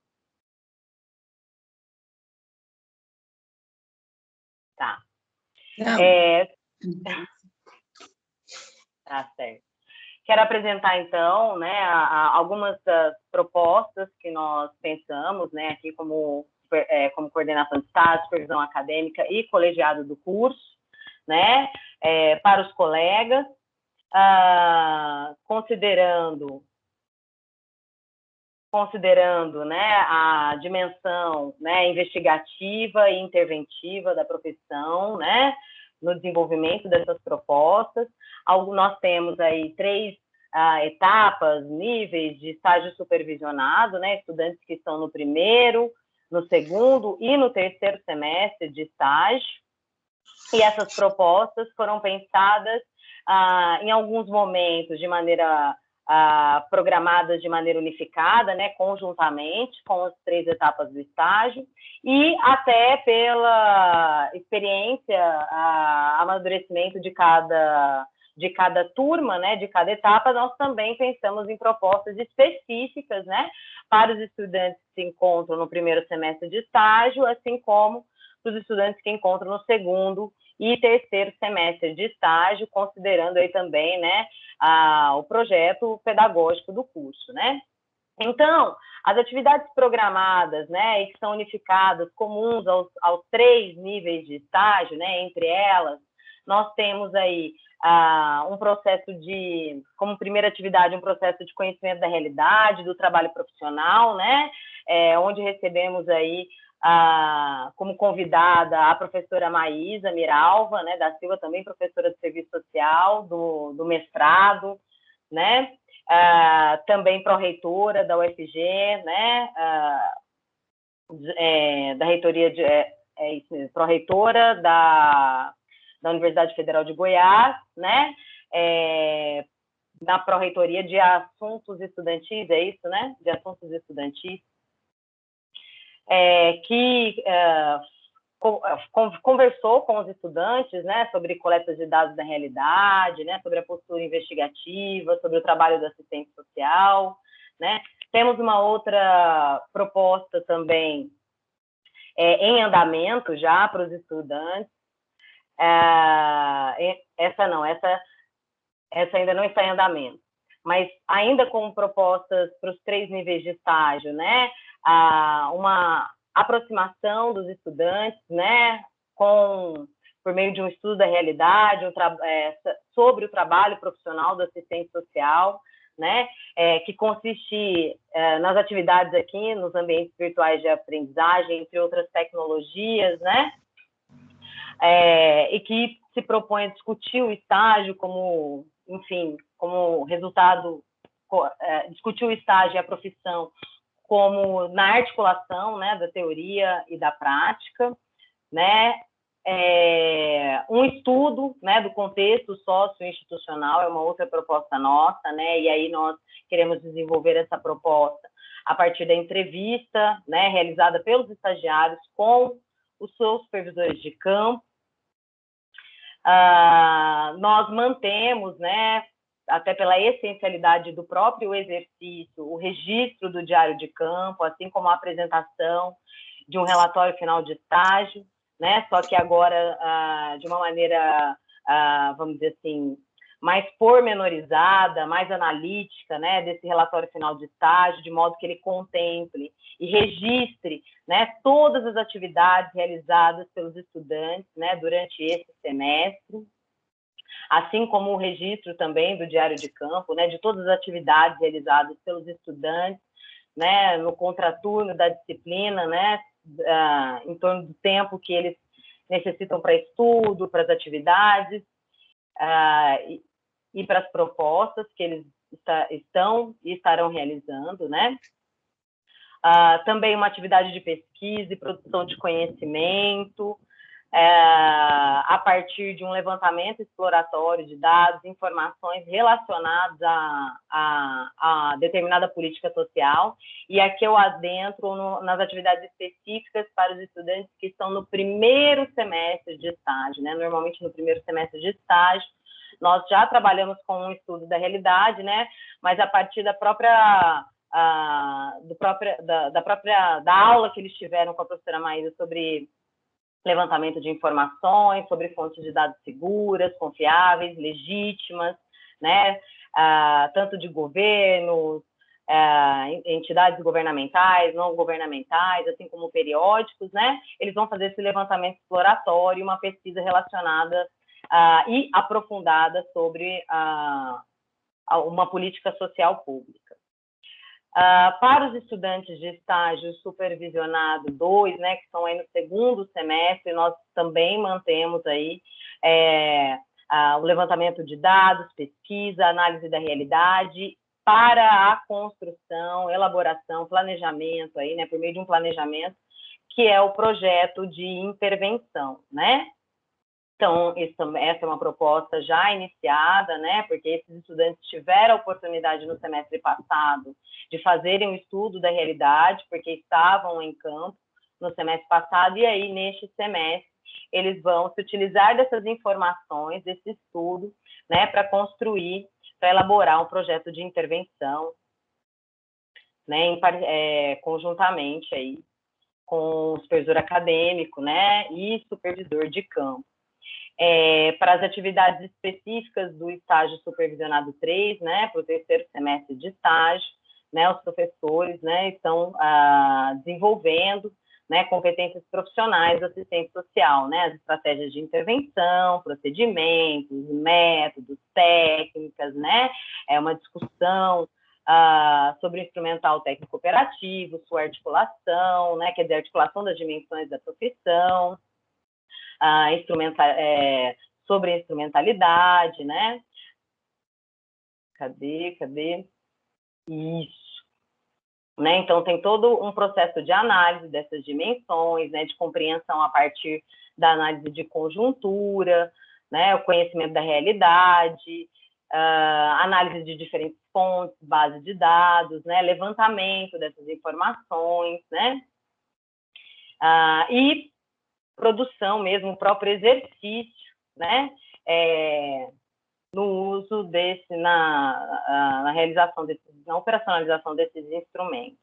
Tá. Não. Tá certo. Quero apresentar, então, né, algumas das propostas que nós pensamos, né, aqui como coordenação de estágio, supervisão acadêmica e colegiado do curso, né, para os colegas, considerando, né, a dimensão, né, investigativa e interventiva da profissão, né, no desenvolvimento dessas propostas. Nós temos aí 3 etapas, níveis de estágio supervisionado, né, estudantes que estão no primeiro, no segundo e no terceiro semestre de estágio. E essas propostas foram pensadas em alguns momentos de maneira programadas de maneira unificada, né, conjuntamente com as 3 etapas do estágio, e até pela experiência, amadurecimento de cada turma, né, de cada etapa, nós também pensamos em propostas específicas, né, para os estudantes que se encontram no primeiro semestre de estágio, assim como para os estudantes que encontram no segundo e terceiro semestre de estágio, considerando aí também, né, o projeto pedagógico do curso, né? Então, as atividades programadas, né, e que são unificadas, comuns aos 3 níveis de estágio, né, entre elas, nós temos aí um processo como primeira atividade, um processo de conhecimento da realidade, do trabalho profissional, né, onde recebemos aí como convidada a professora Maísa Miralva, né, da Silva, também professora de serviço social do mestrado, né, também pró-reitora da UFG, né, da reitoria pró-reitora da Universidade Federal de Goiás, né, na pró-reitoria de assuntos estudantis, é isso, né, de assuntos estudantis, que conversou com os estudantes, né, sobre coleta de dados da realidade, né, sobre a postura investigativa, sobre o trabalho do assistente social, né. Temos uma outra proposta também em andamento já para os estudantes. Essa ainda não está em andamento, mas ainda com propostas para os 3 níveis de estágio, né, uma aproximação dos estudantes, né, por meio de um estudo da realidade, sobre o trabalho profissional do assistente social, né, que consiste nas atividades aqui, nos ambientes virtuais de aprendizagem, entre outras tecnologias, né, e que se propõe a discutir o estágio como, enfim, como resultado, discutir o estágio e a profissão como na articulação, né, da teoria e da prática, né, um estudo, né, do contexto socio-institucional é uma outra proposta nossa, né, e aí nós queremos desenvolver essa proposta a partir da entrevista, né, realizada pelos estagiários com os seus supervisores de campo. Nós mantemos, né, até pela essencialidade do próprio exercício, o registro do diário de campo, assim como a apresentação de um relatório final de estágio, né? Só que agora de uma maneira, vamos dizer assim, mais pormenorizada, mais analítica, né, desse relatório final de estágio, de modo que ele contemple e registre, né, todas as atividades realizadas pelos estudantes, né, durante esse semestre, assim como o registro também do diário de campo, né, de todas as atividades realizadas pelos estudantes, né, no contraturno da disciplina, né, em torno do tempo que eles necessitam para estudo, para as atividades, e para as propostas que eles estão e estarão realizando, né? Também uma atividade de pesquisa e produção de conhecimento, a partir de um levantamento exploratório de dados, informações relacionadas a determinada política social, e aqui eu adentro nas atividades específicas para os estudantes que estão no primeiro semestre de estágio, né? Normalmente no primeiro semestre de estágio, nós já trabalhamos com um estudo da realidade, né? Mas a partir da da aula que eles tiveram com a professora Maísa sobre levantamento de informações, sobre fontes de dados seguras, confiáveis, legítimas, né? Tanto de governos, entidades governamentais, não governamentais, assim como periódicos, né? Eles vão fazer esse levantamento exploratório, uma pesquisa relacionada e aprofundada sobre uma política social pública. Para os estudantes de estágio supervisionado 2, né, que estão aí no segundo semestre, nós também mantemos aí o levantamento de dados, pesquisa, análise da realidade, para a construção, elaboração, planejamento, aí, né, por meio de um planejamento, que é o projeto de intervenção, né? Então, essa é uma proposta já iniciada, né, porque esses estudantes tiveram a oportunidade no semestre passado de fazerem um estudo da realidade, porque estavam em campo no semestre passado, e aí, neste semestre, eles vão se utilizar dessas informações, desse estudo, né, para construir, para elaborar um projeto de intervenção, né, conjuntamente aí com o supervisor acadêmico, né, e supervisor de campo. Para as atividades específicas do estágio supervisionado 3, né, para o terceiro semestre de estágio, né, os professores, né, estão desenvolvendo, né, competências profissionais do assistente social, né, as estratégias de intervenção, procedimentos, métodos, técnicas, né, uma discussão sobre o instrumental técnico operativo, sua articulação, né, quer dizer, a articulação das dimensões da profissão, sobre a instrumentalidade, né? Cadê? Isso. Né? Então, tem todo um processo de análise dessas dimensões, né? De compreensão a partir da análise de conjuntura, né? O conhecimento da realidade, análise de diferentes fontes, base de dados, né? Levantamento dessas informações, né? E produção mesmo, o próprio exercício, né, no uso na realização na operacionalização desses instrumentos.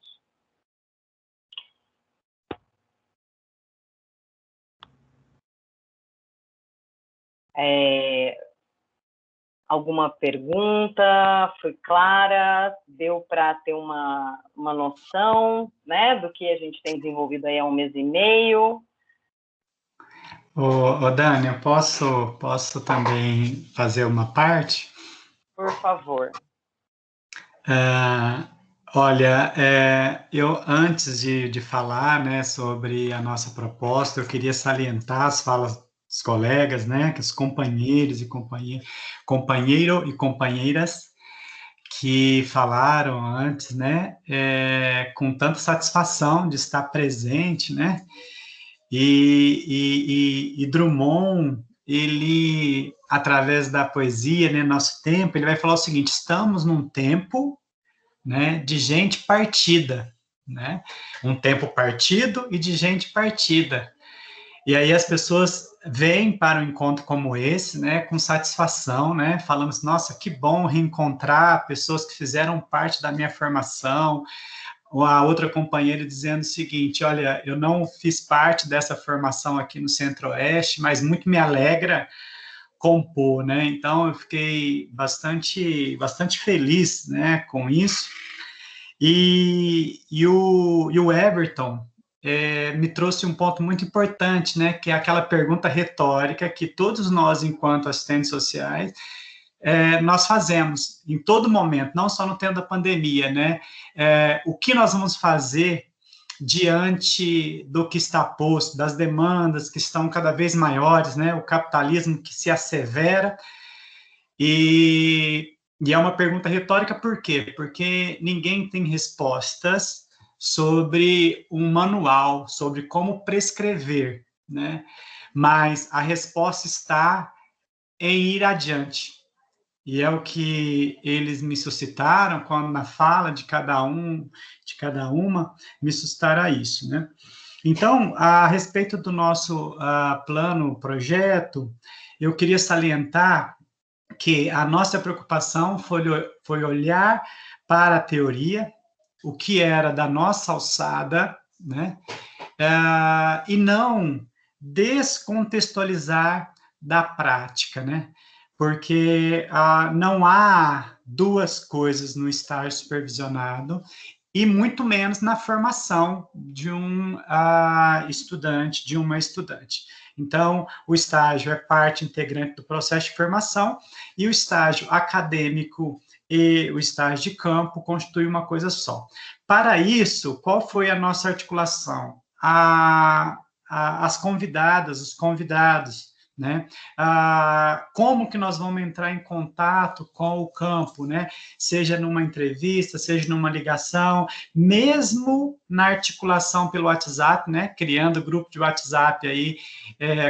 Alguma pergunta? Foi clara? Deu para ter uma noção, né, do que a gente tem desenvolvido aí há 1 mês e meio? Dani, eu posso também fazer uma parte? Por favor. Olha, eu antes de falar, né, sobre a nossa proposta, eu queria salientar as falas dos colegas, né, que os companheiros e companheiras que falaram antes, né, com tanta satisfação de estar presente, né. E Drummond, ele, através da poesia, né, Nosso Tempo, ele vai falar o seguinte: estamos num tempo, né, de gente partida, né, um tempo partido e de gente partida. E aí as pessoas vêm para um encontro como esse, né, com satisfação, né, falando assim, nossa, que bom reencontrar pessoas que fizeram parte da minha formação. A outra companheira dizendo o seguinte: olha, eu não fiz parte dessa formação aqui no Centro-Oeste, mas muito me alegra compor, né? Então, eu fiquei bastante feliz, né, com isso. E o Everton me trouxe um ponto muito importante, né, que é aquela pergunta retórica que todos nós, enquanto assistentes sociais, nós fazemos em todo momento, não só no tempo da pandemia, né? O que nós vamos fazer diante do que está posto, das demandas que estão cada vez maiores, né? O capitalismo que se assevera, e E é uma pergunta retórica, por quê? Porque ninguém tem respostas sobre um manual, sobre como prescrever, né? Mas a resposta está em ir adiante. E é o que eles me suscitaram quando na fala de cada um, de cada uma, me suscitaram isso, né? Então, a respeito do nosso plano, projeto, eu queria salientar que a nossa preocupação foi olhar para a teoria, o que era da nossa alçada, né? E não descontextualizar da prática, né? Porque não há duas coisas no estágio supervisionado e muito menos na formação de um estudante, de uma estudante. Então, o estágio é parte integrante do processo de formação e o estágio acadêmico e o estágio de campo constituem uma coisa só. Para isso, qual foi a nossa articulação? As convidadas, os convidados, né? Como que nós vamos entrar em contato com o campo, né? Seja numa entrevista, seja numa ligação, mesmo na articulação pelo WhatsApp, né? Criando grupo de WhatsApp aí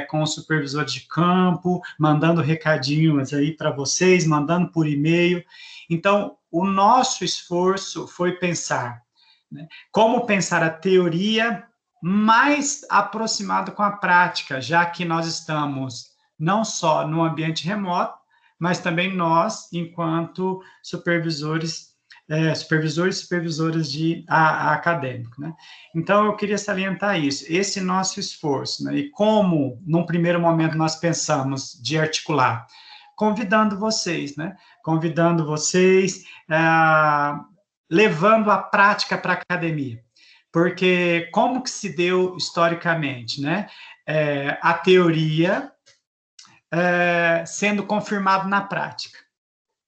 com os supervisores de campo, mandando recadinhos aí para vocês, mandando por e-mail. Então, o nosso esforço foi pensar, né? Como pensar a teoria mais aproximado com a prática, já que nós estamos não só no ambiente remoto, mas também nós, enquanto supervisores e supervisoras de acadêmico, né? Então, eu queria salientar isso, esse nosso esforço, né? E como, num primeiro momento, nós pensamos de articular, convidando vocês, né? Convidando vocês, levando a prática para a academia. Porque como que se deu historicamente, né? A teoria sendo confirmado na prática.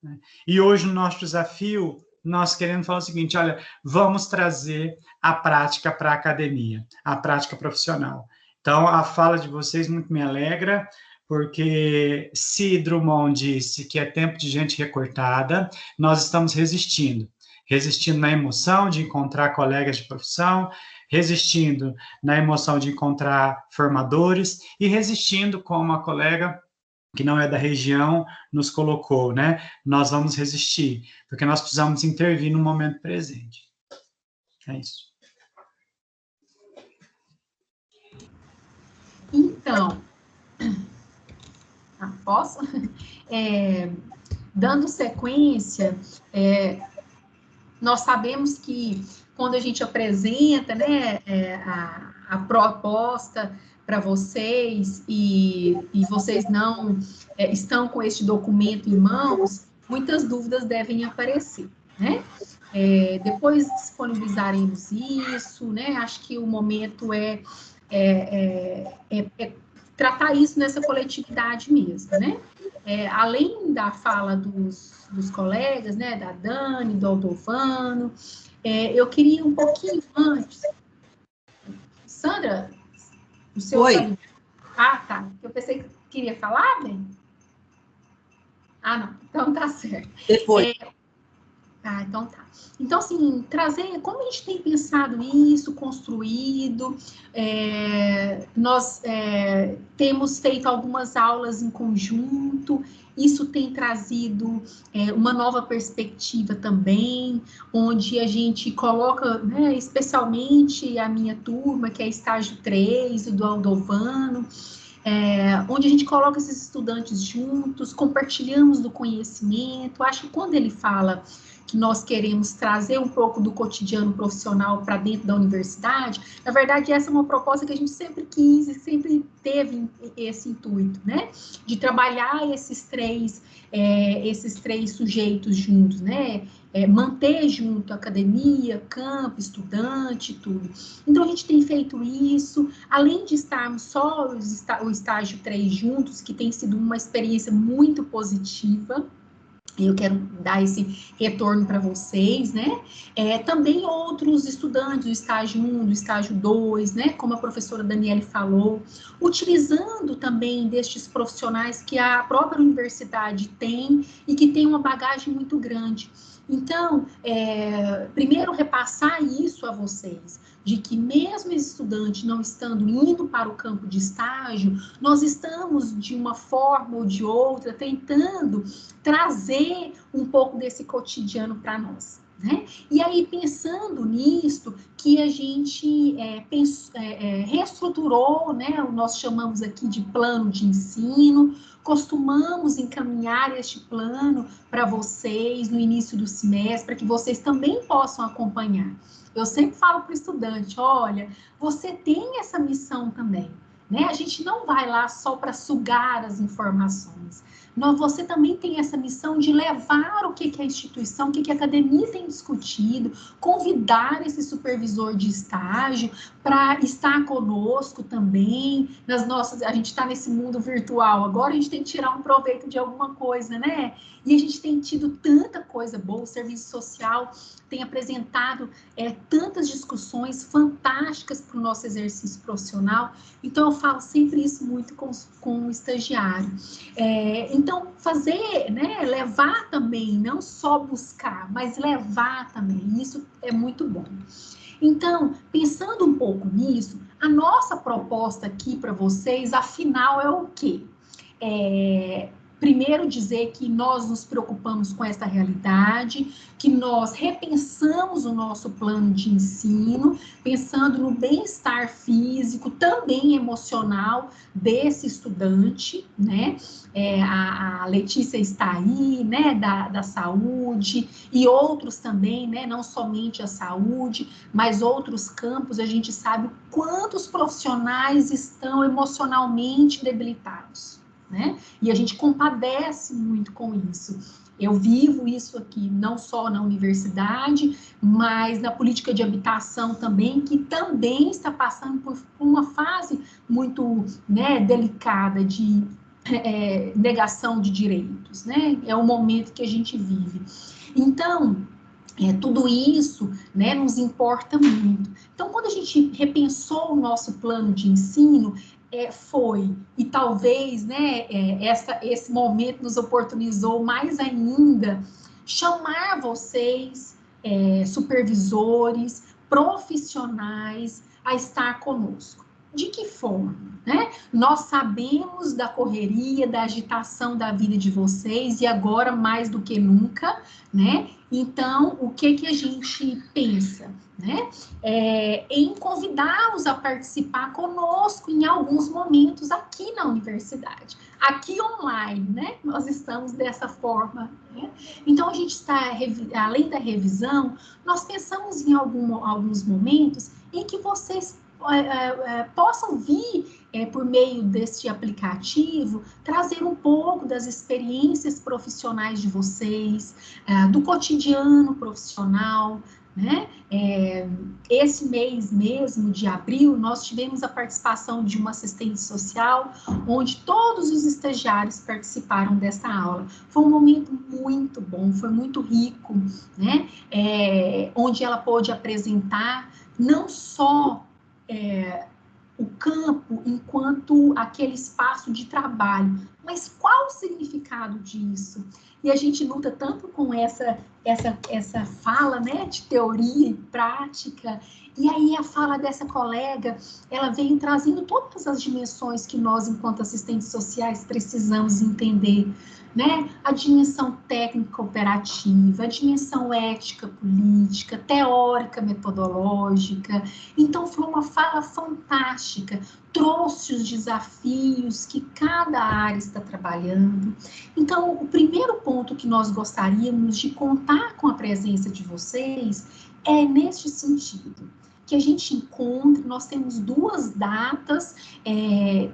Né? E hoje o nosso desafio, nós queremos falar o seguinte, olha, vamos trazer a prática para a academia, a prática profissional. Então, a fala de vocês muito me alegra, porque se Drummond disse que é tempo de gente recortada, nós estamos resistindo na emoção de encontrar colegas de profissão, resistindo na emoção de encontrar formadores e resistindo como a colega que não é da região nos colocou, né? Nós vamos resistir, porque nós precisamos intervir no momento presente. É isso. Então, posso? Dando sequência, nós sabemos que quando a gente apresenta, né, a proposta para vocês e vocês não estão com este documento em mãos, muitas dúvidas devem aparecer, né? Depois disponibilizaremos isso, né? Acho que o momento é tratar isso nessa coletividade mesmo, né? Além da fala dos colegas, né, da Dani, do Aldovano, eu queria um pouquinho antes. Sandra, o seu... Oi. Tá. Eu pensei que queria falar, bem? Não. Então tá certo. Depois. Então tá. Então, assim, trazer, como a gente tem pensado isso, construído, nós temos feito algumas aulas em conjunto, isso tem trazido uma nova perspectiva também, onde a gente coloca, né, especialmente a minha turma, que é estágio 3, do Aldovano, onde a gente coloca esses estudantes juntos, compartilhamos do conhecimento. Acho que quando ele fala que nós queremos trazer um pouco do cotidiano profissional para dentro da universidade, na verdade, essa é uma proposta que a gente sempre quis e sempre teve esse intuito, né? De trabalhar esses três sujeitos juntos, né? Manter junto a academia, campo, estudante, tudo. Então, a gente tem feito isso, além de estarmos só o estágio 3 juntos, que tem sido uma experiência muito positiva. Eu quero dar esse retorno para vocês, né? Também outros estudantes do estágio 1, do estágio 2, né? Como a professora Daniele falou, utilizando também destes profissionais que a própria universidade tem e que tem uma bagagem muito grande. Então, primeiro repassar isso a vocês, de que mesmo esse estudante não estando indo para o campo de estágio, nós estamos, de uma forma ou de outra, tentando trazer um pouco desse cotidiano para nós, né? E aí, pensando nisso, que a gente reestruturou, né? Nós chamamos aqui de plano de ensino, costumamos encaminhar este plano para vocês no início do semestre, para que vocês também possam acompanhar. Eu sempre falo para o estudante, olha, você tem essa missão também, né? A gente não vai lá só para sugar as informações. Você também tem essa missão de levar o que a instituição, o que a academia tem discutido, convidar esse supervisor de estágio para estar conosco também, a gente está nesse mundo virtual, agora a gente tem que tirar um proveito de alguma coisa, né? E a gente tem tido tanta coisa boa, o serviço social tem apresentado tantas discussões fantásticas para o nosso exercício profissional, então eu falo sempre isso muito com o estagiário. Então, fazer, né, levar também, não só buscar, mas levar também, isso é muito bom. Então, pensando um pouco nisso, a nossa proposta aqui para vocês, afinal, é o quê? Primeiro, dizer que nós nos preocupamos com essa realidade, que nós repensamos o nosso plano de ensino, pensando no bem-estar físico, também emocional desse estudante, né? A Letícia está aí, né? Da saúde, e outros também, né? Não somente a saúde, mas outros campos, a gente sabe quantos profissionais estão emocionalmente debilitados, né? E a gente compadece muito com isso. Eu vivo isso aqui, não só na universidade, mas na política de habitação também, que também está passando por uma fase muito, né, delicada de negação de direitos, né? É o momento que a gente vive. Então, tudo isso, né, nos importa muito. Então, quando a gente repensou o nosso plano de ensino, e talvez, né, esse momento nos oportunizou mais ainda, chamar vocês, supervisores, profissionais, a estar conosco. De que forma, né? Nós sabemos da correria, da agitação da vida de vocês, e agora mais do que nunca, né? Então, o que a gente pensa, né? Em convidá-los a participar conosco em alguns momentos aqui na universidade. Aqui online, né? Nós estamos dessa forma, né? Então, a gente está, além da revisão, nós pensamos em alguns momentos em que vocês possam vir, por meio deste aplicativo, trazer um pouco das experiências profissionais de vocês, do cotidiano profissional, né? Esse mês mesmo, de abril, nós tivemos a participação de uma assistente social, onde todos os estagiários participaram dessa aula. Foi um momento muito bom, foi muito rico, né? Onde ela pôde apresentar não só o campo enquanto aquele espaço de trabalho, mas qual o significado disso? E a gente luta tanto com essa fala, né, de teoria e prática, e aí a fala dessa colega, ela veio trazendo todas as dimensões que nós, enquanto assistentes sociais, precisamos entender, né? A dimensão técnica operativa, a dimensão ética política, teórica metodológica. Então, foi uma fala fantástica, trouxe os desafios que cada área está trabalhando. Então, o primeiro ponto que nós gostaríamos de contar com a presença de vocês é neste sentido, que a gente encontre, nós temos 2 datas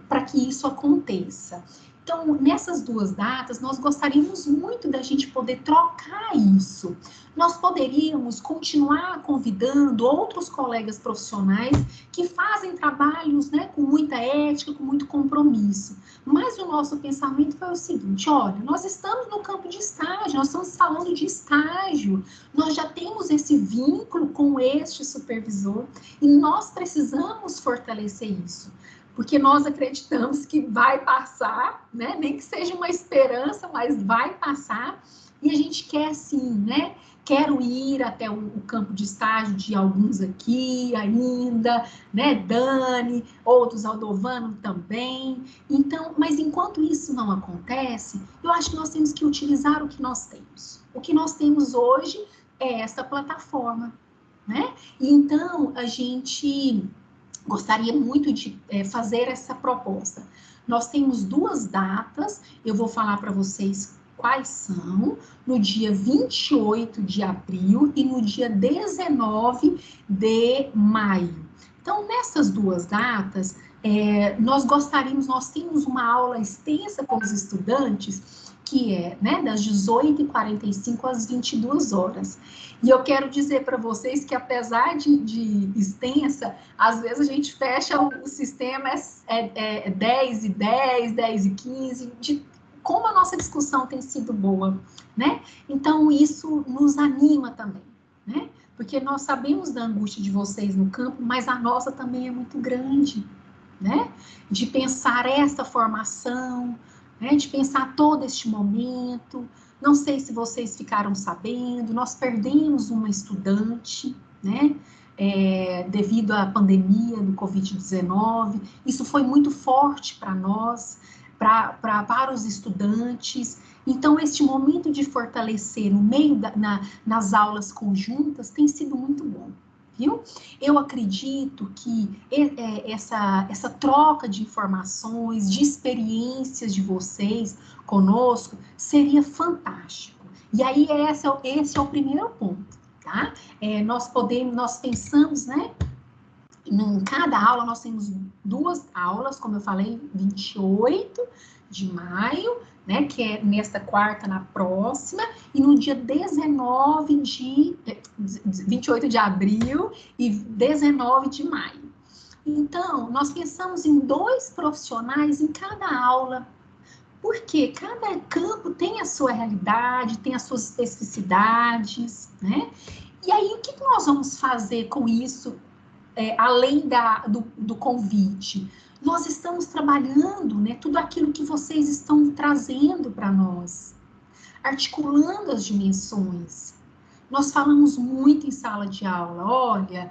para que isso aconteça. Então, nessas duas datas, nós gostaríamos muito da gente poder trocar isso. Nós poderíamos continuar convidando outros colegas profissionais que fazem trabalhos, né, com muita ética, com muito compromisso. Mas o nosso pensamento foi o seguinte: olha, nós estamos no campo de estágio, nós estamos falando de estágio, nós já temos esse vínculo com este supervisor e nós precisamos fortalecer isso. Porque nós acreditamos que vai passar, né? Nem que seja uma esperança, mas vai passar. E a gente quer, sim, né? Quero ir até o campo de estágio de alguns aqui ainda, né? Dani, outros, Aldovano também. Então, mas enquanto isso não acontece, eu acho que nós temos que utilizar o que nós temos. O que nós temos hoje é essa plataforma, né? E então, a gente gostaria muito de fazer essa proposta. Nós temos duas datas, eu vou falar para vocês quais são, no dia 28 de abril e no dia 19 de maio. Então, nessas duas datas, nós temos uma aula extensa com os estudantes, que é, né, das 18h45 às 22 horas. E eu quero dizer para vocês que, apesar de extensa, às vezes a gente fecha o sistema 10h10, 10h15, como a nossa discussão tem sido boa, né? Então, isso nos anima também, né? Porque nós sabemos da angústia de vocês no campo, mas a nossa também é muito grande, né? De pensar essa formação, né? De pensar todo este momento. Não sei se vocês ficaram sabendo, nós perdemos uma estudante, né? Devido à pandemia do Covid-19. Isso foi muito forte para nós, para os estudantes. Então, este momento de fortalecer no meio nas aulas conjuntas tem sido muito bom, viu? Eu acredito que essa troca de informações, de experiências de vocês conosco, seria fantástico. E aí, esse é o primeiro ponto, tá? Nós pensamos, né? Em cada aula, nós temos duas aulas, como eu falei, 28 de maio, né, que é nesta quarta, na próxima, e no dia 28 de abril e 19 de maio. Então, nós pensamos em 2 profissionais em cada aula, porque cada campo tem a sua realidade, tem as suas especificidades, né? E aí, o que nós vamos fazer com isso? Além do convite, nós estamos trabalhando, né, tudo aquilo que vocês estão trazendo para nós, articulando as dimensões. Nós falamos muito em sala de aula, olha,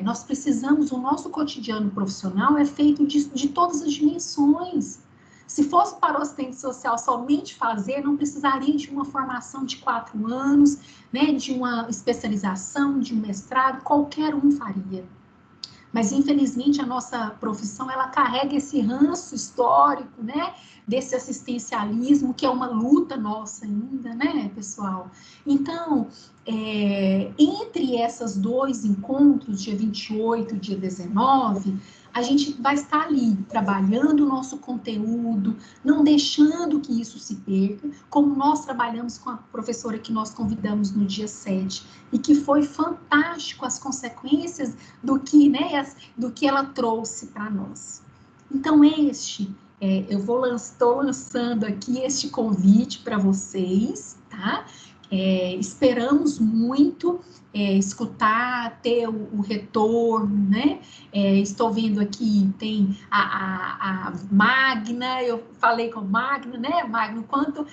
nós precisamos, o nosso cotidiano profissional é feito de todas as dimensões. Se fosse para o assistente social somente fazer, não precisaria de uma formação de 4 anos, né, de uma especialização, de um mestrado, qualquer um faria. Mas, infelizmente, a nossa profissão, ela carrega esse ranço histórico, né, desse assistencialismo, que é uma luta nossa ainda, né, pessoal? Então, entre esses 2 encontros, dia 28 e dia 19, a gente vai estar ali, trabalhando o nosso conteúdo, não deixando que isso se perca, como nós trabalhamos com a professora que nós convidamos no dia 7, e que foi fantástico as consequências do que ela trouxe para nós. Então, estou lançando aqui este convite para vocês, tá? Esperamos muito escutar, ter o retorno, né? Estou vendo aqui, tem a Magna, eu falei com a Magna, né, Magna, quanto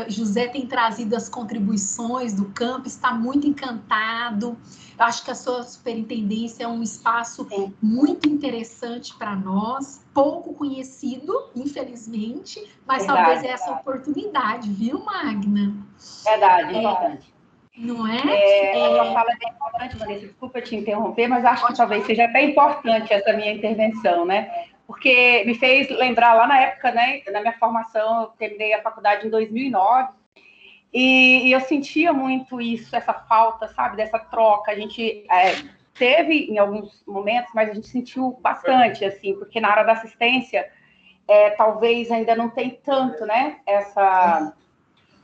José tem trazido as contribuições do campo, está muito encantado. Eu acho que a sua superintendência é um espaço muito interessante para nós, pouco conhecido, infelizmente, mas verdade, talvez essa oportunidade, viu, Magna? Verdade, importante. Não é? A sua fala é bem importante, Vanessa, desculpa te interromper, mas acho que talvez seja até importante essa minha intervenção, né? Porque me fez lembrar lá na época, né, na minha formação, eu terminei a faculdade em 2009, e eu sentia muito isso, essa falta, sabe, dessa troca. A gente teve em alguns momentos, mas a gente sentiu bastante, assim, porque na área da assistência, talvez ainda não tem tanto, né,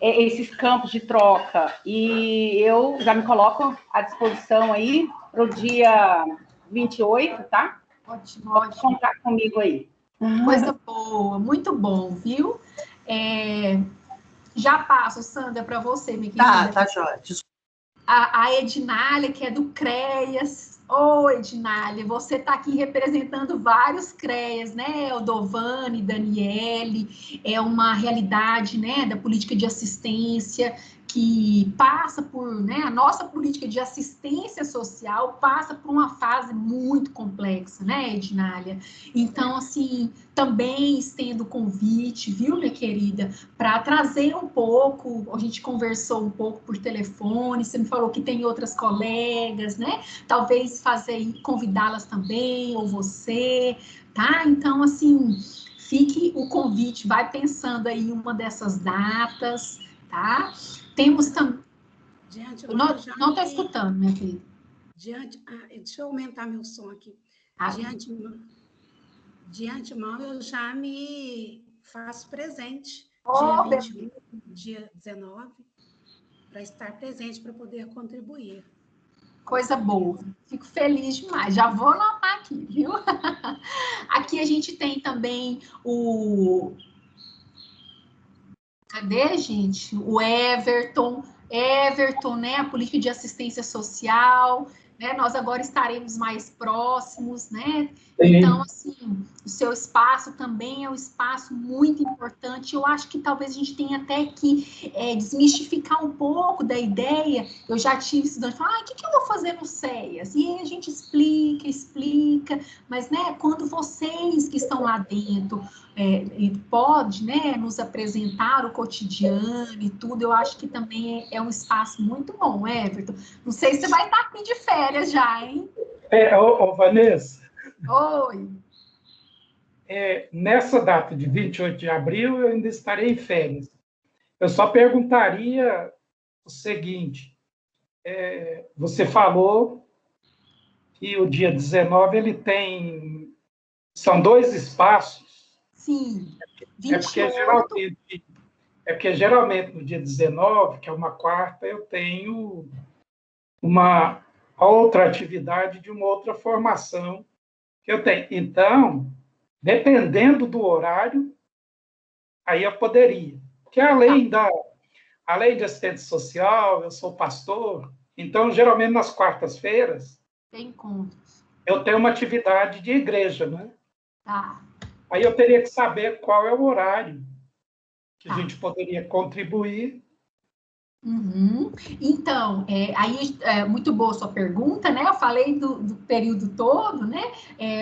esses campos de troca. E eu já me coloco à disposição aí para o dia 28, tá? Ótimo, Pode contar comigo aí. Coisa boa, muito bom, viu? Já passo, Sandra, para você, minha querida. Tá, jóia. A Ednália, que é do CREAS. Ô, Ednália, você está aqui representando vários CREAS, né? O Dovani, Daniele, é uma realidade, né, da política de assistência que passa por, né, a nossa política de assistência social passa por uma fase muito complexa, né, Ednália? Então, assim, também estendo o convite, viu, minha querida, para trazer um pouco, a gente conversou um pouco por telefone, você me falou que tem outras colegas, né? Talvez convidá-las também, ou você, tá? Então, assim, fique o convite, vai pensando aí em uma dessas datas, tá? Temos também... Não estou escutando, minha querida. Deixa eu aumentar meu som aqui. De antemão, eu já me faço presente. Dia 21, dia 19, para estar presente, para poder contribuir. Coisa boa. Fico feliz demais. Já vou anotar aqui, viu? Aqui a gente tem também o... Cadê, gente? O Everton, né? A política de assistência social, né? Nós agora estaremos mais próximos, né? Sim. Então, assim, o seu espaço também é um espaço muito importante. Eu acho que talvez a gente tenha até que desmistificar um pouco da ideia. Eu já tive estudante falando, o que eu vou fazer no CEAS? E aí a gente explica, mas, né, quando vocês que estão lá dentro pode, né, nos apresentar o cotidiano e tudo, eu acho que também é um espaço muito bom, Everton. Não sei se você vai estar aqui de férias já, hein? Vanessa. Oi. Nessa data de 28 de abril, eu ainda estarei em férias. Eu só perguntaria o seguinte, você falou que o dia 19 ele tem... São 2 espaços. Sim, 28. Porque geralmente no dia 19, que é uma quarta, eu tenho uma outra atividade de uma outra formação que eu tenho. Então, dependendo do horário, aí eu poderia. Porque além de assistente social, eu sou pastor, então, geralmente, nas quartas-feiras, tem encontros. Eu tenho uma atividade de igreja, né? Tá. Aí eu teria que saber qual é o horário que a gente poderia contribuir. Uhum. Então, aí é muito boa a sua pergunta, né? Eu falei do período todo, né?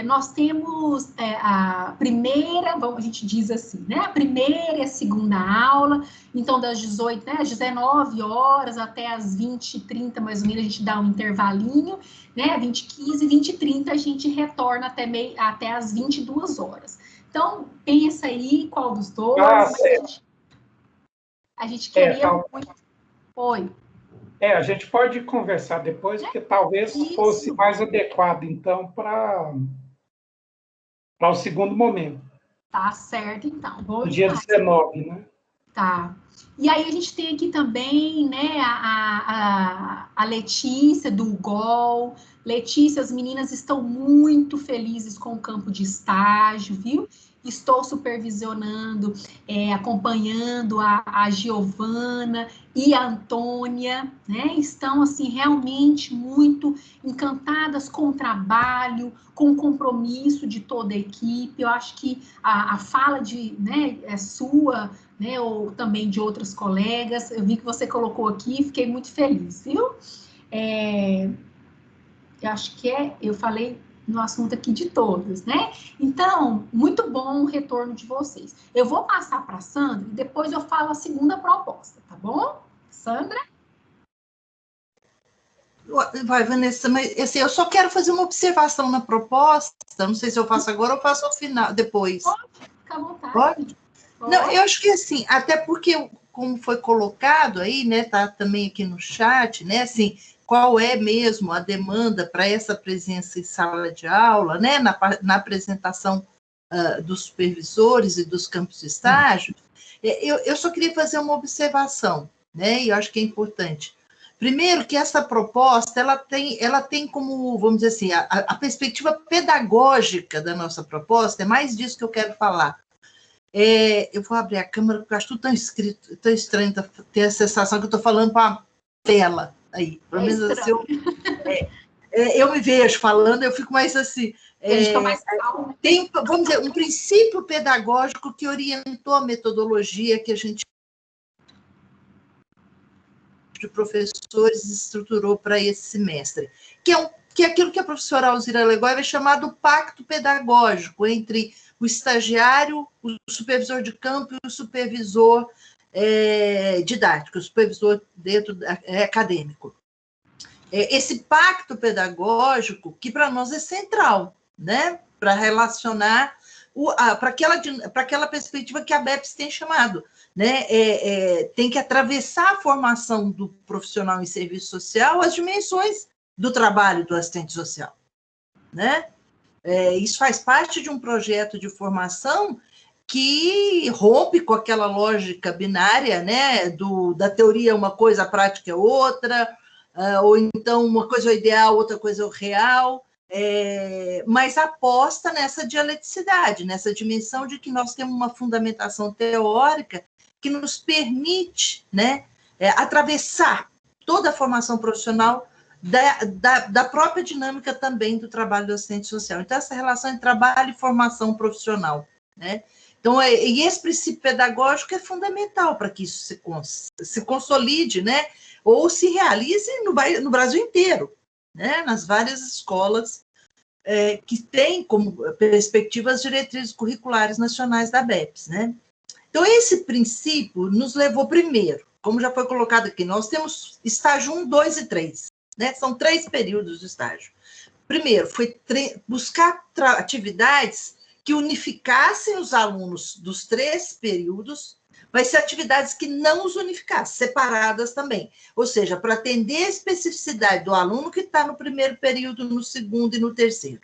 Nós temos a primeira, a gente diz assim, né? A primeira e a segunda aula, então das 18, né? Às 19 horas até as 20h30, mais ou menos, a gente dá um intervalinho, né? 20h15, 20h30 a gente retorna até as 22 horas. Então, pensa aí qual dos dois. A gente queria muito. Oi. A gente pode conversar depois, porque talvez fosse mais adequado, então, para o segundo momento. Tá certo, então. No dia 19, né? Tá. E aí a gente tem aqui também, né, a Letícia, do UGOL. Letícia, as meninas estão muito felizes com o campo de estágio, viu? Estou supervisionando, acompanhando a Giovana e a Antônia, né? Estão, assim, realmente muito encantadas com o trabalho, com o compromisso de toda a equipe. Eu acho que a fala sua, né, ou também de outras colegas, eu vi que você colocou aqui, fiquei muito feliz, viu? Eu acho que eu falei no assunto aqui de todas, né? Então, muito bom o retorno de vocês. Eu vou passar para a Sandra e depois eu falo a segunda proposta, tá bom? Sandra? Vai, Vanessa, mas assim, eu só quero fazer uma observação na proposta, não sei se eu faço agora ou faço ao final, depois. Pode, fica à vontade. Pode? Não, eu acho que assim, até porque, como foi colocado aí, né, tá também aqui no chat, né, assim, qual é mesmo a demanda para essa presença em sala de aula, né, na apresentação dos supervisores e dos campos de estágio, eu só queria fazer uma observação, né? E eu acho que é importante. Primeiro, que essa proposta, ela tem como, vamos dizer assim, a perspectiva pedagógica da nossa proposta, é mais disso que eu quero falar. Eu vou abrir a câmera, porque eu acho tudo tão estranho ter a sensação que eu estou falando para a tela aí. Pelo menos assim, eu me vejo falando, eu fico mais assim. Tem, vamos dizer, um princípio pedagógico que orientou a metodologia que a gente de professores estruturou para esse semestre, que é aquilo que a professora Alzira Legói vai chamar do pacto pedagógico entre o estagiário, o supervisor de campo e o supervisor didático, o supervisor acadêmico. Esse pacto pedagógico que para nós é central, né, para relacionar para aquela perspectiva que a BEPS tem chamado, né, tem que atravessar a formação do profissional em serviço social as dimensões do trabalho do assistente social, né? Isso faz parte de um projeto de formação que rompe com aquela lógica binária, né, da teoria uma coisa, a prática é outra, ou então uma coisa é o ideal, outra coisa é o real, mas aposta nessa dialeticidade, nessa dimensão de que nós temos uma fundamentação teórica que nos permite, né, atravessar toda a formação profissional da própria dinâmica também do trabalho do assistente social. Então, essa relação entre trabalho e formação profissional, né? Então, e esse princípio pedagógico é fundamental para que isso se consolide, né, ou se realize no Brasil inteiro, né, nas várias escolas que têm como perspectiva as diretrizes curriculares nacionais da BEPS, né? Então, esse princípio nos levou primeiro, como já foi colocado aqui, nós temos estágio 1, 2 e 3, né? São 3 períodos de estágio. Primeiro, foi buscar atividades que unificassem os alunos dos 3 períodos, mas ser atividades que não os unificassem, separadas também. Ou seja, para atender a especificidade do aluno que está no primeiro período, no segundo e no terceiro.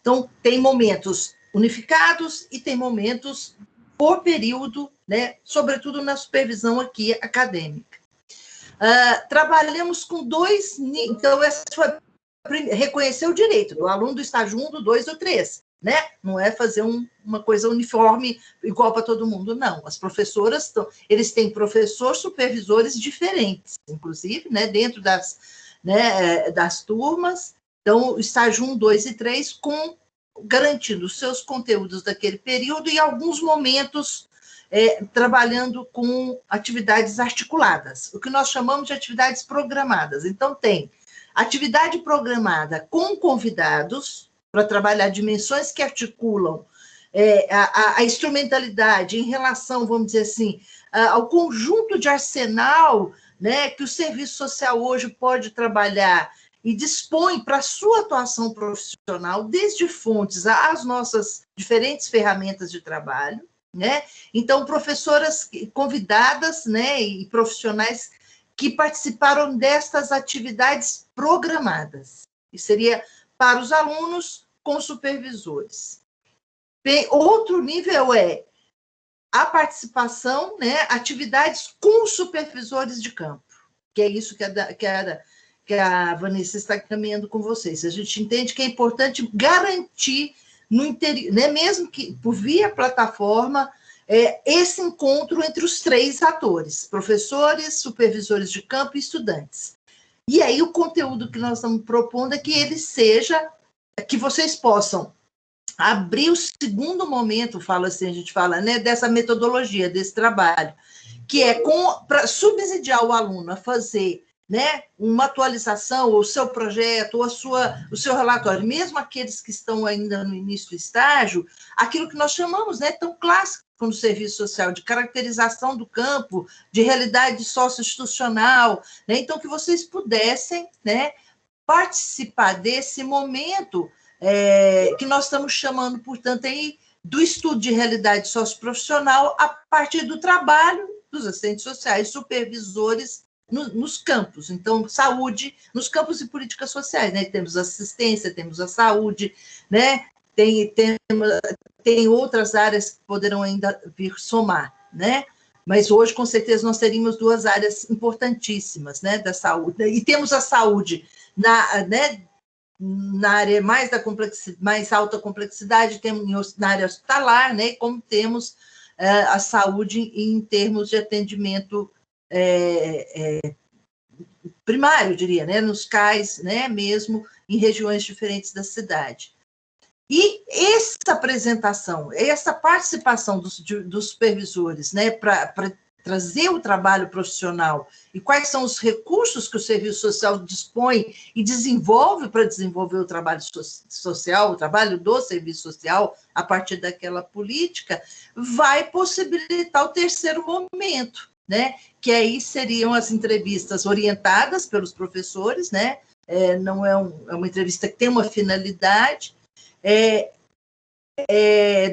Então, tem momentos unificados e tem momentos por período, né, sobretudo na supervisão aqui acadêmica. Trabalhamos com 2, então, essa foi reconhecer o direito do aluno do estágio 1, do 2 ou 3, né? Não é fazer uma coisa uniforme igual para todo mundo, não. As professoras, eles têm professores supervisores diferentes, inclusive, né, dentro das turmas. Então, o estágio 1, 2 e 3, garantindo os seus conteúdos daquele período e, em alguns momentos, trabalhando com atividades articuladas, o que nós chamamos de atividades programadas. Então, tem atividade programada com convidados, para trabalhar dimensões que articulam a instrumentalidade em relação, vamos dizer assim, ao conjunto de arsenal, né, que o serviço social hoje pode trabalhar e dispõe para a sua atuação profissional, desde fontes às nossas diferentes ferramentas de trabalho, né? Então, professoras convidadas, né, e profissionais que participaram destas atividades programadas, e seria para os alunos com supervisores. Bem, outro nível é a participação, né, atividades com supervisores de campo, que é isso que a Vanessa está caminhando com vocês. A gente entende que é importante garantir no interior, né, mesmo que por via plataforma, esse encontro entre os 3 atores, professores, supervisores de campo e estudantes. E aí o conteúdo que nós estamos propondo é que ele seja, que vocês possam abrir o segundo momento, fala assim, a gente fala, né, dessa metodologia, desse trabalho, que é para subsidiar o aluno a fazer, né, uma atualização, ou o seu projeto, ou o seu relatório, mesmo aqueles que estão ainda no início do estágio, aquilo que nós chamamos, né, tão clássico no serviço social, de caracterização do campo, de realidade socioinstitucional, né, então que vocês pudessem, né, participar desse momento que nós estamos chamando, portanto, aí, do estudo de realidade socioprofissional a partir do trabalho dos assistentes sociais, supervisores nos campos. Então, saúde, nos campos de políticas sociais, né? Temos assistência, temos a saúde, né? tem outras áreas que poderão ainda vir somar, né? Mas hoje, com certeza, nós teríamos duas áreas importantíssimas, né, da saúde. E temos a saúde na área mais alta complexidade, temos na área hospitalar, né, como temos a saúde em termos de atendimento primário, eu diria, né, nos CAIs, né, mesmo em regiões diferentes da cidade. E essa apresentação, essa participação dos supervisores, né, para trazer o trabalho profissional e quais são os recursos que o serviço social dispõe e desenvolve para desenvolver o trabalho social, o trabalho do serviço social a partir daquela política, vai possibilitar o terceiro momento, né, que aí seriam as entrevistas orientadas pelos professores, né, não é uma entrevista que tem uma finalidade,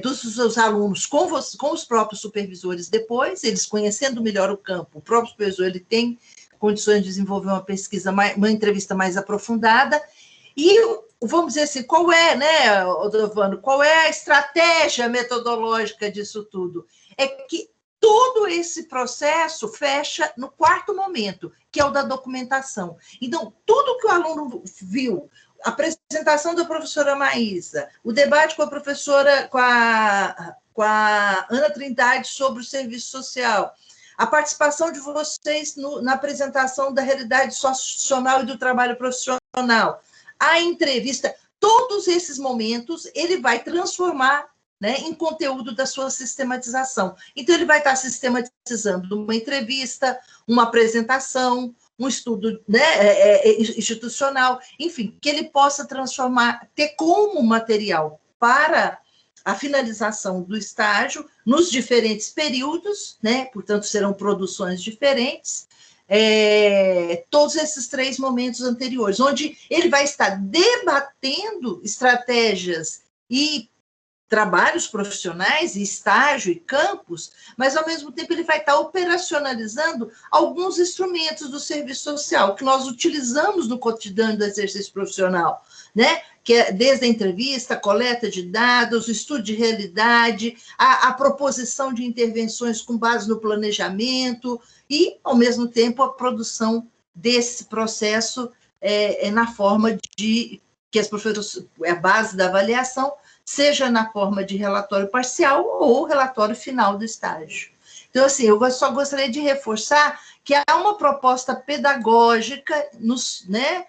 dos seus alunos com os próprios supervisores depois, eles conhecendo melhor o campo, o próprio supervisor ele tem condições de desenvolver uma pesquisa, uma entrevista mais aprofundada, e vamos dizer assim, qual é, né, Odovano, qual é a estratégia metodológica disso tudo? É que todo esse processo fecha no quarto momento, que é o da documentação. Então, tudo que o aluno viu, a apresentação da professora Maísa, o debate com a professora, com a Ana Trindade sobre o serviço social, a participação de vocês na apresentação da realidade socioemocional e do trabalho profissional, a entrevista, todos esses momentos ele vai transformar, né, em conteúdo da sua sistematização. Então, ele vai estar sistematizando uma entrevista, uma apresentação, um estudo, né, institucional, enfim, que ele possa transformar, ter como material para a finalização do estágio nos diferentes períodos, né, portanto, serão produções diferentes, todos esses 3 momentos anteriores, onde ele vai estar debatendo estratégias e trabalhos profissionais, e estágio e campos, mas, ao mesmo tempo, ele vai estar operacionalizando alguns instrumentos do serviço social que nós utilizamos no cotidiano do exercício profissional, né? Que é desde a entrevista, a coleta de dados, o estudo de realidade, a proposição de intervenções com base no planejamento e, ao mesmo tempo, a produção desse processo na forma de que as professoras, a base da avaliação, seja na forma de relatório parcial ou relatório final do estágio. Então, assim, eu só gostaria de reforçar que há uma proposta pedagógica né,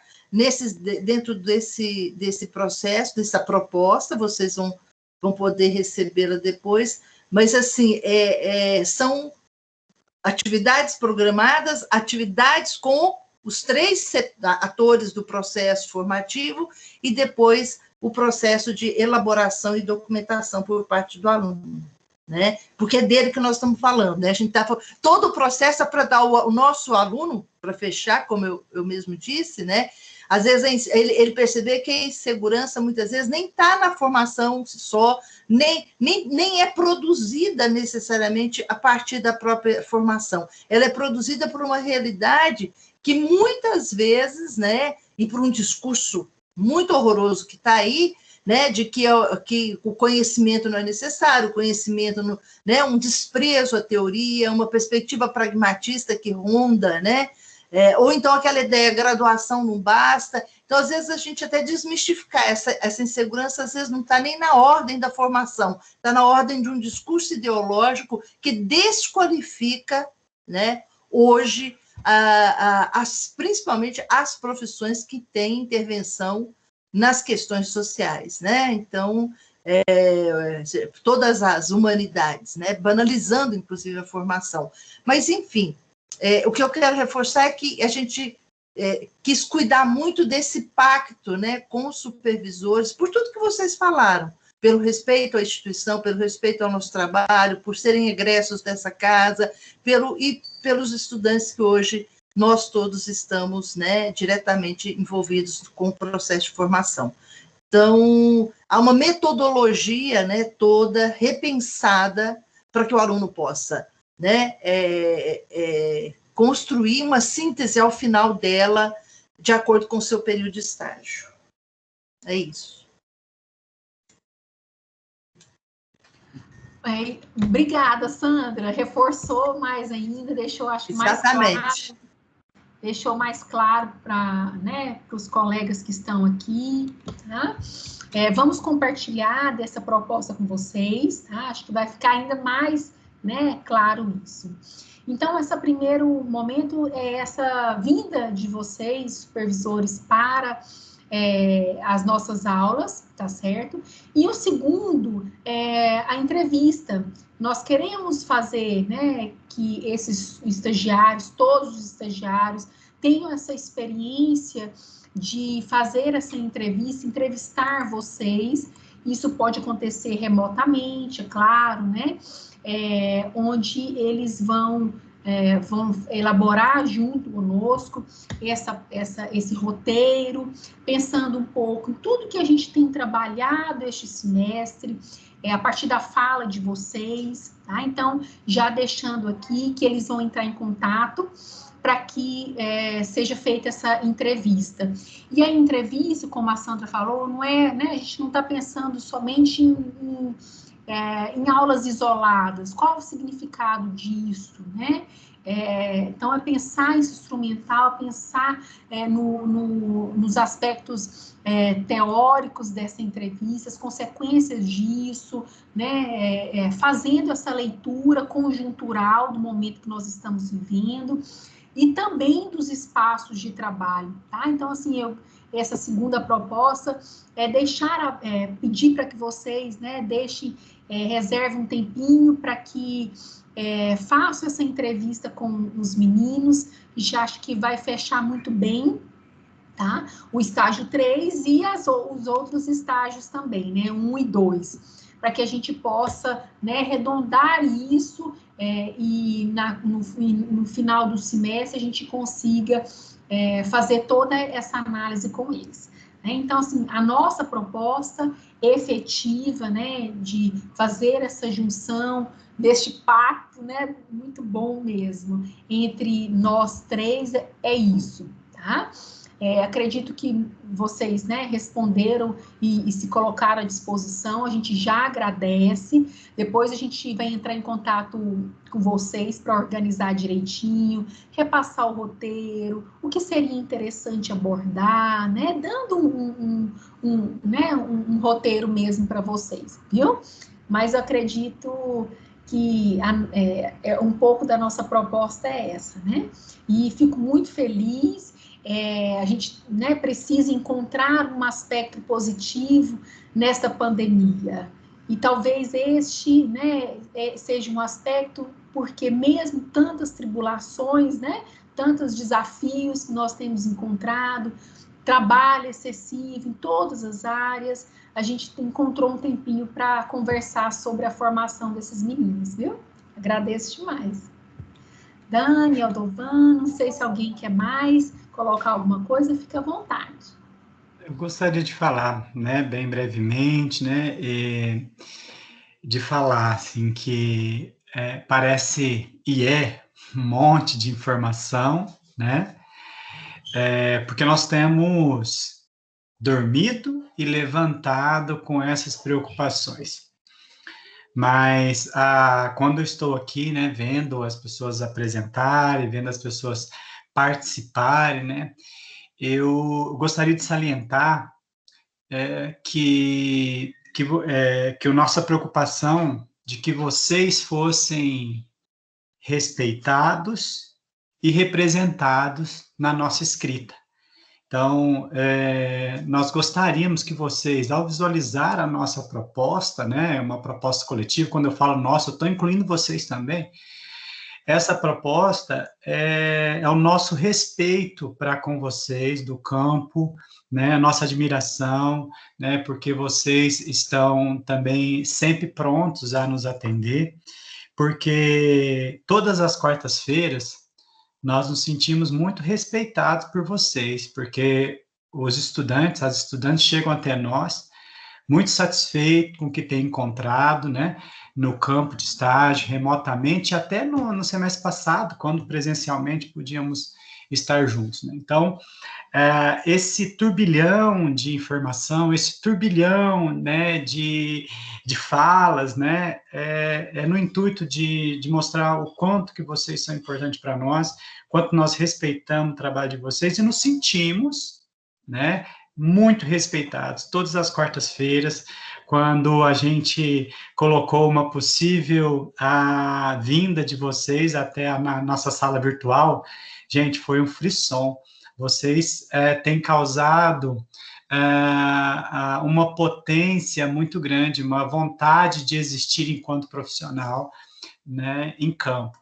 dentro desse processo, dessa proposta, vocês vão poder recebê-la depois, mas, assim, são atividades programadas, atividades com os 3 atores do processo formativo e depois o processo de elaboração e documentação por parte do aluno, né? Porque é dele que nós estamos falando, né? A gente está falando, todo o processo é para dar o nosso aluno, para fechar, como eu mesmo disse, né? Às vezes ele perceber que a insegurança, muitas vezes, nem está na formação só, nem é produzida necessariamente a partir da própria formação. Ela é produzida por uma realidade que muitas vezes, né, e por um discurso muito horroroso que está aí, né, de que o conhecimento não é necessário, o conhecimento, né, um desprezo à teoria, uma perspectiva pragmatista que ronda, né, ou então aquela ideia, graduação não basta. Então, às vezes, a gente até desmistificar essa insegurança, às vezes não está nem na ordem da formação, está na ordem de um discurso ideológico que desqualifica, né, hoje, principalmente as profissões que têm intervenção nas questões sociais, né? Então, todas as humanidades, né? Banalizando, inclusive, a formação. Mas, enfim, o que eu quero reforçar é que a gente quis cuidar muito desse pacto, né, com os supervisores, por tudo que vocês falaram, pelo respeito à instituição, pelo respeito ao nosso trabalho, por serem egressos dessa casa, e pelos estudantes que hoje nós todos estamos, né, diretamente envolvidos com o processo de formação. Então, há uma metodologia, né, toda repensada para que o aluno possa, né, construir uma síntese ao final dela, de acordo com o seu período de estágio. É isso. Obrigada, Sandra. Reforçou mais ainda, deixou, acho, Exatamente. Mais claro. Deixou mais claro para, né, os colegas que estão aqui, tá? Vamos compartilhar dessa proposta com vocês, tá? Acho que vai ficar ainda mais, né, claro isso. Então, esse primeiro momento é essa vinda de vocês, supervisores, para as nossas aulas, tá certo? E o segundo é a entrevista. Nós queremos fazer, né, que esses estagiários, todos os estagiários, tenham essa experiência de fazer essa entrevista, entrevistar vocês. Isso pode acontecer remotamente, é claro, né? Onde eles vão elaborar junto conosco esse roteiro, pensando um pouco em tudo que a gente tem trabalhado este semestre, a partir da fala de vocês, tá? Então, já deixando aqui que eles vão entrar em contato para que seja feita essa entrevista. E a entrevista, como a Sandra falou, não é, né, a gente não está pensando somente em aulas isoladas. Qual o significado disso, né? Então, é pensar esse instrumental, pensar nos aspectos teóricos dessa entrevista, as consequências disso, né? Fazendo essa leitura conjuntural do momento que nós estamos vivendo, e também dos espaços de trabalho, tá? Então, assim, essa segunda proposta é pedir para que vocês, né, reservem um tempinho para que façam essa entrevista com os meninos, já acho que vai fechar muito bem, tá? O estágio 3 e os outros estágios também, né, 1 e 2, para que a gente possa, né, arredondar isso e no final do semestre a gente consiga fazer toda essa análise com eles. Então, assim, a nossa proposta efetiva, né, de fazer essa junção, deste pacto, né, muito bom mesmo, entre nós três, é isso, tá? Acredito que vocês, né, responderam e se colocaram à disposição, a gente já agradece, depois a gente vai entrar em contato com vocês para organizar direitinho, repassar o roteiro, o que seria interessante abordar, né, dando um roteiro mesmo para vocês, viu? Mas eu acredito que um pouco da nossa proposta é essa, né? E fico muito feliz. A gente, né, precisa encontrar um aspecto positivo nesta pandemia. E talvez este, né, seja um aspecto, porque mesmo tantas tribulações, né, tantos desafios que nós temos encontrado, trabalho excessivo em todas as áreas, a gente encontrou um tempinho para conversar sobre a formação desses meninos, viu? Agradeço demais. Dani, Aldovan, não sei se alguém quer mais colocar alguma coisa, fica à vontade. Eu gostaria de falar, né, bem brevemente, né, de falar, assim, que parece um monte de informação, né, porque nós temos dormido e levantado com essas preocupações. Mas quando eu estou aqui, né, vendo as pessoas apresentarem, vendo as pessoas participarem, né, eu gostaria de salientar que a nossa preocupação de que vocês fossem respeitados e representados na nossa escrita. Então, nós gostaríamos que vocês, ao visualizar a nossa proposta, né, uma proposta coletiva, quando eu falo nossa, eu estou incluindo vocês também, essa proposta é o nosso respeito para com vocês do campo, né, a nossa admiração, né, porque vocês estão também sempre prontos a nos atender, porque todas as quartas-feiras nós nos sentimos muito respeitados por vocês, porque os estudantes, as estudantes chegam até nós muito satisfeito com o que tem encontrado, né, no campo de estágio, remotamente, até no semestre passado, quando presencialmente podíamos estar juntos, né? Então, esse turbilhão de informação, esse turbilhão, né, de falas, né, no intuito de mostrar o quanto que vocês são importantes para nós, quanto nós respeitamos o trabalho de vocês e nos sentimos, né, muito respeitados. Todas as quartas-feiras, quando a gente colocou uma possível vinda de vocês até a nossa sala virtual, gente, foi um frisson. Vocês têm causado uma potência muito grande, uma vontade de existir enquanto profissional, né, em campo.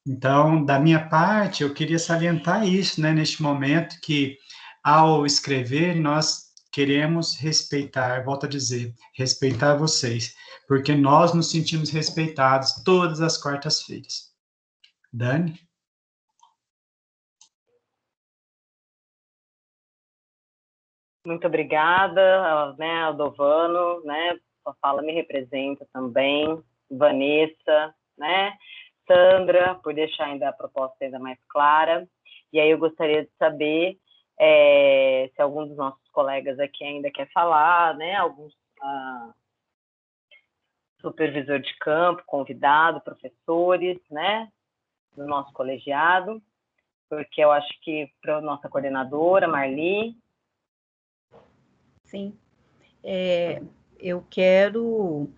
Então, da minha parte, eu queria salientar isso, né, neste momento, que ao escrever, nós queremos respeitar, volto a dizer, respeitar vocês, porque nós nos sentimos respeitados todas as quartas-feiras. Dani? Muito obrigada, né, Aldovano, né, sua fala me representa também, Vanessa, né, Sandra, por deixar ainda a proposta ainda mais clara, e aí eu gostaria de saber se algum dos nossos colegas aqui ainda quer falar, né, alguns supervisor de campo, convidado, professores, né, do nosso colegiado, porque eu acho que para a nossa coordenadora, Marli. Sim, eu quero,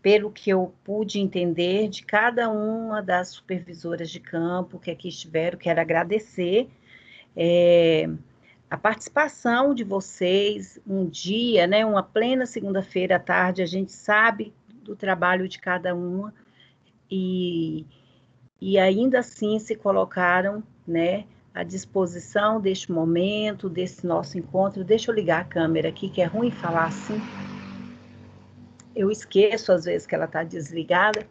pelo que eu pude entender de cada uma das supervisoras de campo que aqui estiveram, quero agradecer a participação de vocês, um dia, né, uma plena segunda-feira à tarde, a gente sabe do trabalho de cada uma, e ainda assim se colocaram, né, à disposição deste momento, desse nosso encontro. Deixa eu ligar a câmera aqui, que é ruim falar assim. Eu esqueço, às vezes, que ela está desligada.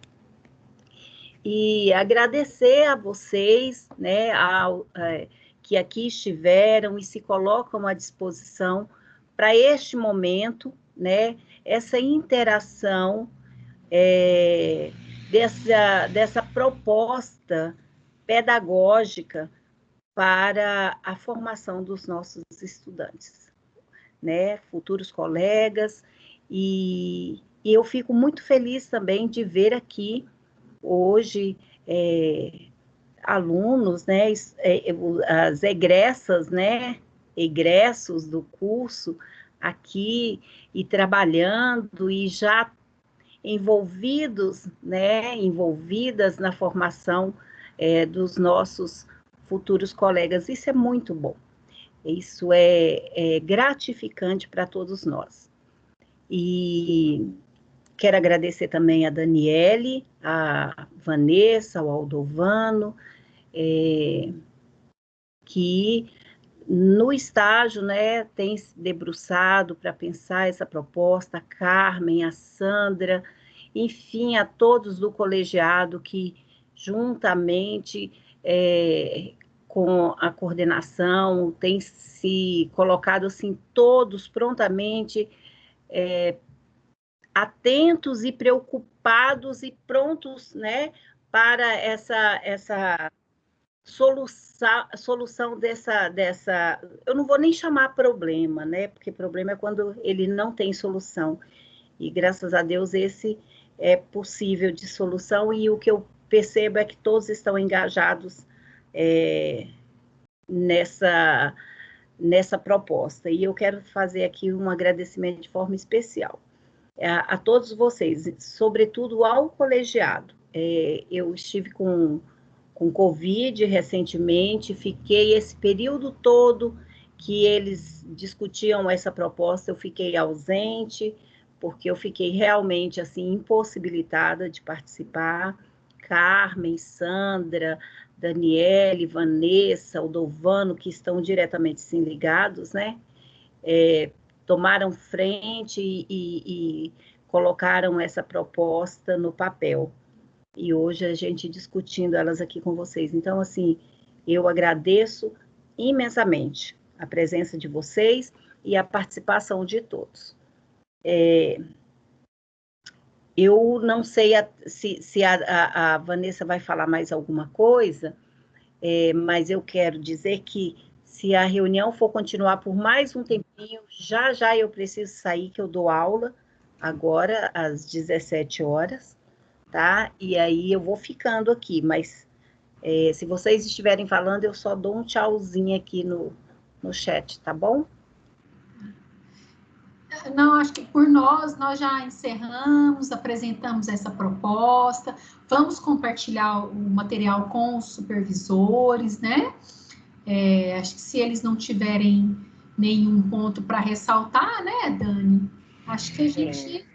E agradecer a vocês, né, que aqui estiveram e se colocam à disposição para este momento, né, essa interação dessa proposta pedagógica para a formação dos nossos estudantes, né, futuros colegas, e eu fico muito feliz também de ver aqui hoje alunos, né, as egressas, né, egressos do curso aqui e trabalhando e já envolvidos, né, envolvidas na formação dos nossos futuros colegas. Isso é muito bom. Isso é gratificante para todos nós. E quero agradecer também a Daniele, a Vanessa, ao Aldovano, que no estágio, né, tem se debruçado para pensar essa proposta, a Carmen, a Sandra, enfim, a todos do colegiado que, juntamente com a coordenação, tem se colocado, assim, todos prontamente atentos e preocupados e prontos, né, para essa solução dessa... Eu não vou nem chamar problema, né, porque problema é quando ele não tem solução. E, graças a Deus, esse é possível de solução, e o que eu percebo é que todos estão engajados nessa proposta. E eu quero fazer aqui um agradecimento de forma especial a todos vocês, sobretudo ao colegiado. Eu estive com Covid recentemente, fiquei esse período todo que eles discutiam essa proposta, eu fiquei ausente, porque eu fiquei realmente, assim, impossibilitada de participar. Carmen, Sandra, Daniele, Vanessa, Aldovano, que estão diretamente, sim, ligados, né, tomaram frente e colocaram essa proposta no papel. E hoje a gente discutindo elas aqui com vocês. Então, assim, eu agradeço imensamente a presença de vocês e a participação de todos. Eu não sei se a Vanessa vai falar mais alguma coisa, mas eu quero dizer que se a reunião for continuar por mais um tempinho, já eu preciso sair, que eu dou aula agora às 17 horas, tá? E aí eu vou ficando aqui, mas se vocês estiverem falando, eu só dou um tchauzinho aqui no chat, tá bom? Não, acho que por nós já encerramos, apresentamos essa proposta, vamos compartilhar o material com os supervisores, né? Acho que se eles não tiverem nenhum ponto para ressaltar, né, Dani? Acho que a gente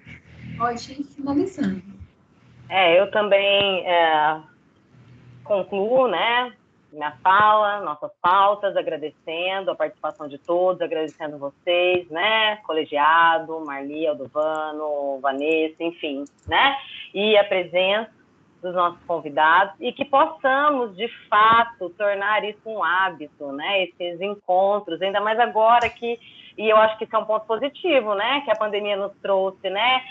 pode ir finalizando. Eu também concluo, né, minha fala, nossas pautas, agradecendo a participação de todos, agradecendo vocês, né, colegiado, Marli, Aldovano, Vanessa, enfim, né, e a presença dos nossos convidados, e que possamos, de fato, tornar isso um hábito, né, esses encontros, ainda mais agora que, e eu acho que isso é um ponto positivo, né, que a pandemia nos trouxe, né,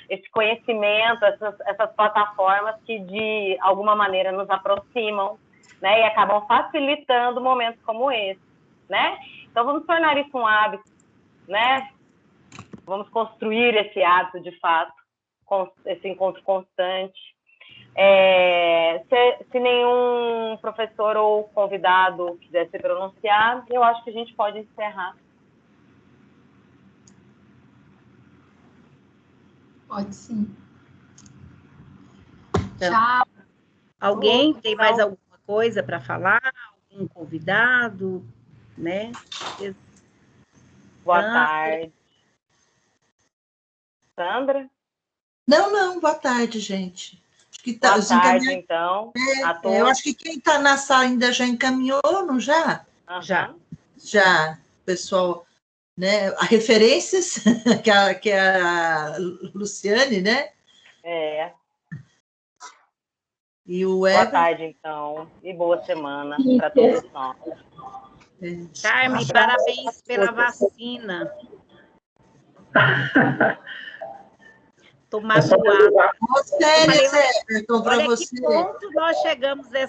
esse conhecimento, essas plataformas que, de alguma maneira, nos aproximam, né, e acabam facilitando momentos como esse, né? Então, vamos tornar isso um hábito, né? Vamos construir esse hábito, de fato, com esse encontro constante. Se nenhum professor ou convidado quiser se pronunciar, eu acho que a gente pode encerrar. Pode sim. Então, tchau. Alguém tem mais alguma coisa para falar? Algum convidado, né? Boa tarde. Sandra? Não, boa tarde, gente. Acho que boa tarde, então, a todos. Eu acho que quem está na sala ainda já encaminhou, não já? Já. Já, pessoal, né? A referências, que é a Luciane, né? E o Boa tarde, então, e boa semana para todos nós. Carmen, parabéns pela vacina. Tomar suado. Sério, para você. Olha que ponto nós chegamos